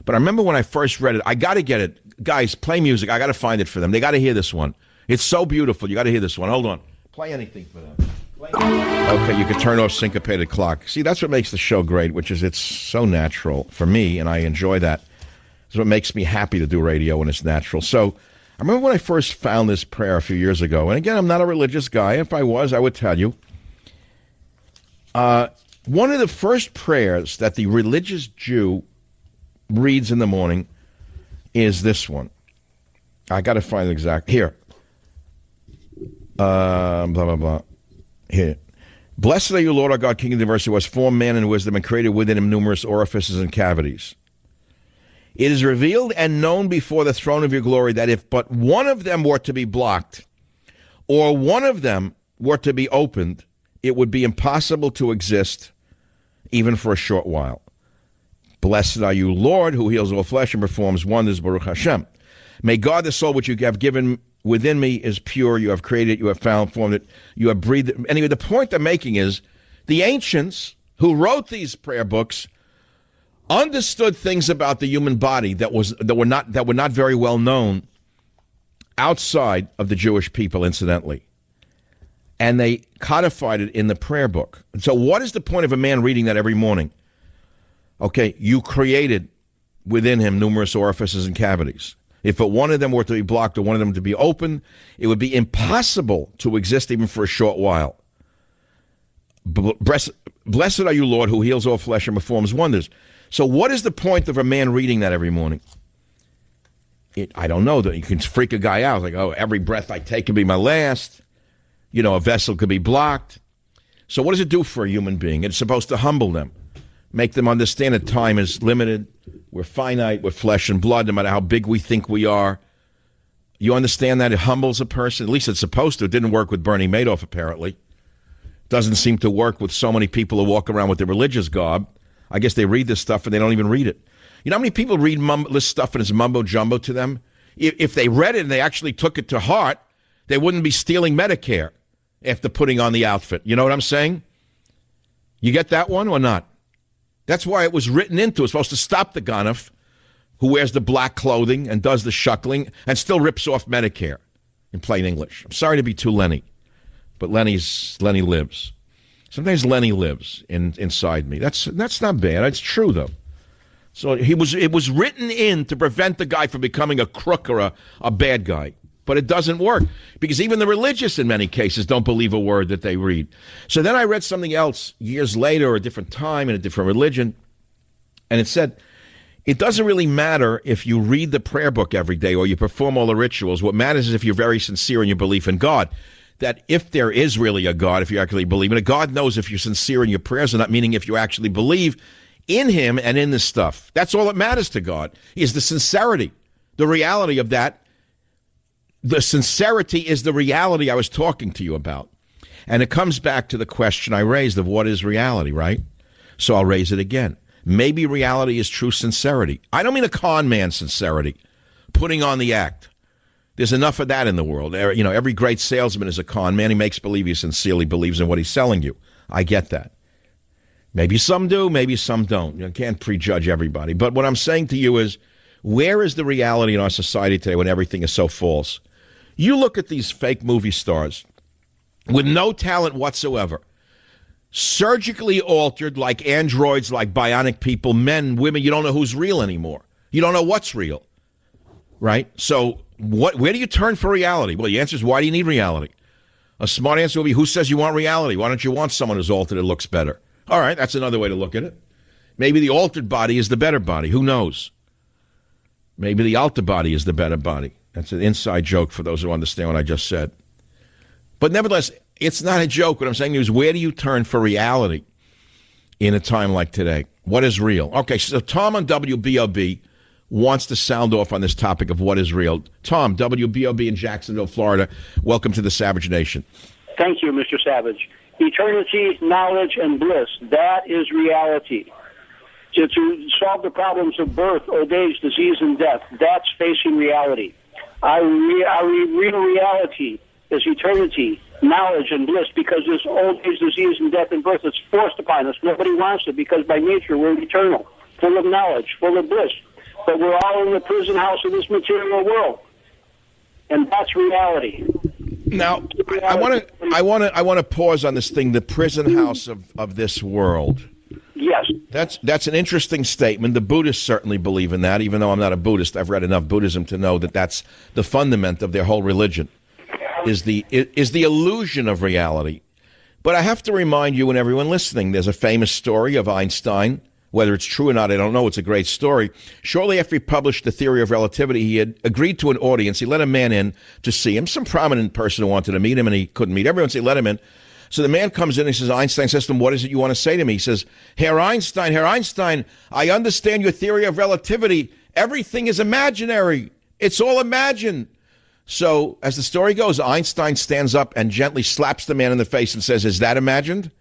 B: But I remember when I first read it, I got to get it. Guys, play music. I got to find it for them. They got to hear this one. It's so beautiful. You got to hear this one. Hold on. Play anything for them. Okay, you can turn off syncopated clock. See, that's what makes the show great, which is it's so natural for me, and I enjoy that. It's what makes me happy to do radio when it's natural. So I remember when I first found this prayer a few years ago, and again, I'm not a religious guy. If I was, I would tell you. One of the first prayers that the religious Jew reads in the morning is this one. I got to find it exact. Here. Blah, blah, blah. Here. Blessed are you, Lord our God, King of the universe, who has formed man in wisdom and created within him numerous orifices and cavities. It is revealed and known before the throne of your glory that if but one of them were to be blocked, or one of them were to be opened, it would be impossible to exist even for a short while. Blessed are you, Lord, who heals all flesh and performs wonders, Baruch Hashem. May God, the soul which you have given within me is pure. You have created it, you have found, formed it, you have breathed it. Anyway, the point I'm making is the ancients who wrote these prayer books understood things about the human body that were not very well known outside of the Jewish people, incidentally. And they codified it in the prayer book. And so what is the point of a man reading that every morning? Okay, you created within him numerous orifices and cavities. If but one of them were to be blocked or one of them to be open, it would be impossible to exist even for a short while. Blessed are you, Lord, who heals all flesh and performs wonders. So what is the point of a man reading that every morning? I don't know, that you can freak a guy out. Like, oh, every breath I take could be my last. You know, a vessel could be blocked. So what does it do for a human being? It's supposed to humble them, make them understand that time is limited. We're finite. We're flesh and blood, no matter how big we think we are. You understand that? It humbles a person. At least it's supposed to. It didn't work with Bernie Madoff, apparently. Doesn't seem to work with so many people who walk around with their religious garb. I guess they read this stuff and they don't even read it. You know how many people read this stuff and it's mumbo-jumbo to them? If they read it and they actually took it to heart, they wouldn't be stealing Medicare after putting on the outfit. You know what I'm saying? You get that one or not? That's why it was written into. It's supposed to stop the Ganoff who wears the black clothing and does the shuckling and still rips off Medicare in plain English. I'm sorry to be too Lenny, but Lenny lives. Sometimes Lenny lives inside me. That's not bad. It's true, though. So it was written in to prevent the guy from becoming a crook or a bad guy. But it doesn't work because even the religious in many cases don't believe a word that they read. So then I read something else years later, a different time in a different religion, and it said, it doesn't really matter if you read the prayer book every day or you perform all the rituals. What matters is if you're very sincere in your belief in God. That if there is really a God, if you actually believe in it, God knows if you're sincere in your prayers or not, meaning if you actually believe in him and in this stuff. That's all that matters to God, is the sincerity, the reality of that. The sincerity is the reality I was talking to you about. And it comes back to the question I raised of what is reality, right? So I'll raise it again. Maybe reality is true sincerity. I don't mean a con man sincerity, putting on the act. There's enough of that in the world. You know, every great salesman is a con man. He makes believe he sincerely believes in what he's selling you. I get that. Maybe some do, maybe some don't. You can't prejudge everybody. But what I'm saying to you is, where is the reality in our society today when everything is so false? You look at these fake movie stars with no talent whatsoever, surgically altered like androids, like bionic people, men, women. You don't know who's real anymore. You don't know what's real, right? So where do you turn for reality? Well, the answer is, why do you need reality? A smart answer will be, who says you want reality? Why don't you want someone who's altered that looks better? All right, that's another way to look at it. Maybe the altered body is the better body. Who knows? Maybe the alter body is the better body. That's an inside joke for those who understand what I just said. But nevertheless, it's not a joke. What I'm saying is, where do you turn for reality in a time like today? What is real? Okay, so Tom on WBOB wants to sound off on this topic of what is real. Tom, WBOB in Jacksonville, Florida. Welcome to the Savage Nation.
I: Thank you, Mr. Savage. Eternity, knowledge, and bliss. That is reality. To solve the problems of birth, old age, disease, and death, that's facing reality. Our real reality is eternity, knowledge, and bliss, because this old age, disease, and death and birth is forced upon us. Nobody wants it, because by nature we're eternal, full of knowledge, full of bliss. But we're all in the prison house of this material world, and that's reality.
B: Now, I want to pause on this thing, the prison house of this world.
I: Yes.
B: That's an interesting statement. The Buddhists certainly believe in that, even though I'm not a Buddhist. I've read enough Buddhism to know that that's the fundament of their whole religion, is the illusion of reality. But I have to remind you and everyone listening, there's a famous story of Einstein. Whether it's true or not, I don't know. It's a great story. Shortly after he published the theory of relativity, he had agreed to an audience. He let a man in to see him, some prominent person who wanted to meet him, and he couldn't meet everyone, so he let him in. So the man comes in and he says, Einstein says to him, what is it you want to say to me? He says, Herr Einstein, I understand your theory of relativity. Everything is imaginary. It's all imagined. So as the story goes, Einstein stands up and gently slaps the man in the face and says, is that imagined?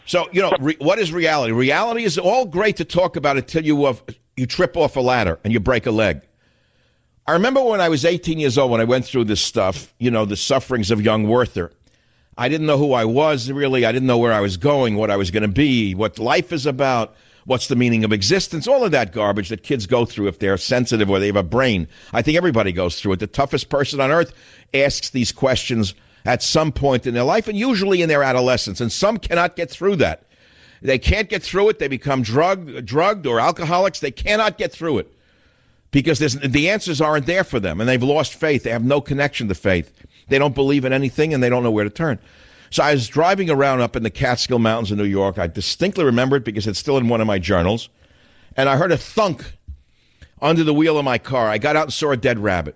B: So, you know, what is reality? Reality is all great to talk about until you trip off a ladder and you break a leg. I remember when I was 18 years old, when I went through this stuff, you know, the sufferings of young Werther. I didn't know who I was, really. I didn't know where I was going, what I was going to be, what life is about, what's the meaning of existence, all of that garbage that kids go through if they're sensitive or they have a brain. I think everybody goes through it. The toughest person on earth asks these questions at some point in their life, and usually in their adolescence, and some cannot get through that. They can't get through it. They become drugged or alcoholics. They cannot get through it because the answers aren't there for them, and they've lost faith. They have no connection to faith. They don't believe in anything, and they don't know where to turn. So I was driving around up in the Catskill Mountains in New York. I distinctly remember it because it's still in one of my journals, and I heard a thunk, under the wheel of my car. I got out and saw a dead rabbit.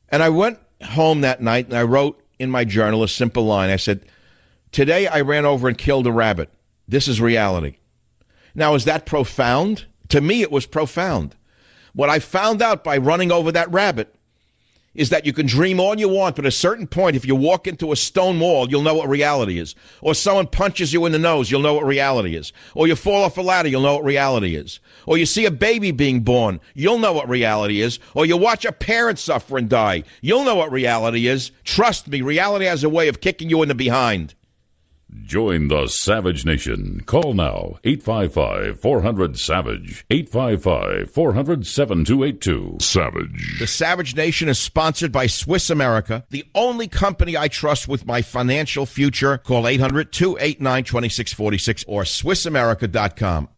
B: And I went home that night and I wrote in my journal a simple line. I said, today I ran over and killed a rabbit. This is reality. Now, is that profound? To me, it was profound. What I found out by running over that rabbit is that you can dream all you want, but at a certain point, if you walk into a stone wall, you'll know what reality is. Or someone punches you in the nose, you'll know what reality is. Or you fall off a ladder, you'll know what reality is. Or you see a baby being born, you'll know what reality is. Or you watch a parent suffer and die, you'll know what reality is. Trust me, reality has a way of kicking you in the behind.
A: Join the Savage Nation. Call now, 855-400-SAVAGE, 855-400-7282. Savage.
B: The Savage Nation is sponsored by Swiss America, the only company I trust with my financial future. Call 800-289-2646 or SwissAmerica.com.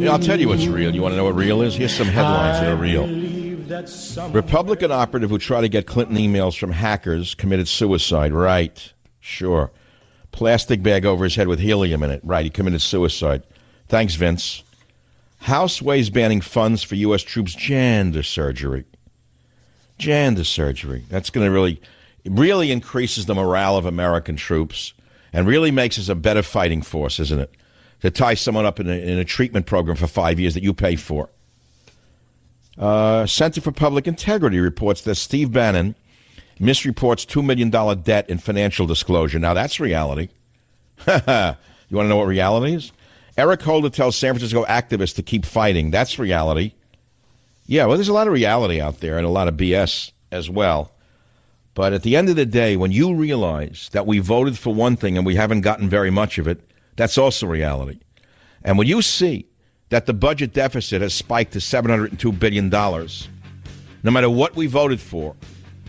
B: I'll tell you what's real. You want to know what real is? Here's some headlines that are real. Republican operative who tried to get Clinton emails from hackers committed suicide. Right. Sure. Plastic bag over his head with helium in it. Right. He committed suicide. Thanks, Vince. House weighs banning funds for U.S. troops' gender surgery. Gender surgery. That's going to really increases the morale of American troops and really makes us a better fighting force, isn't it? To tie someone up in a treatment program for 5 years that you pay for. Center for Public Integrity reports that Steve Bannon misreports $2 million debt in financial disclosure. Now, that's reality. You want to know what reality is? Eric Holder tells San Francisco activists to keep fighting. That's reality. Yeah, well, there's a lot of reality out there and a lot of BS as well. But at the end of the day, when you realize that we voted for one thing and we haven't gotten very much of it, that's also reality. And when you see that the budget deficit has spiked to $702 billion, no matter what we voted for,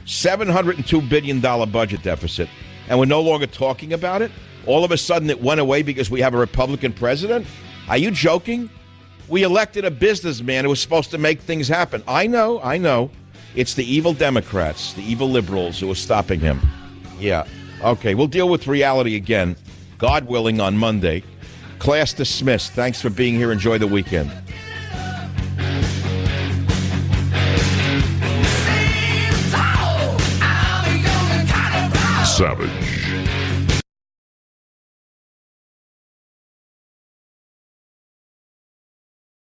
B: $702 billion budget deficit, and we're no longer talking about it, all of a sudden it went away because we have a Republican president? Are you joking? We elected a businessman who was supposed to make things happen. I know. It's the evil Democrats, the evil liberals who are stopping him. Yeah. Okay, we'll deal with reality again, God willing, on Monday. Class dismissed. Thanks for being here. Enjoy the weekend.
A: Savage.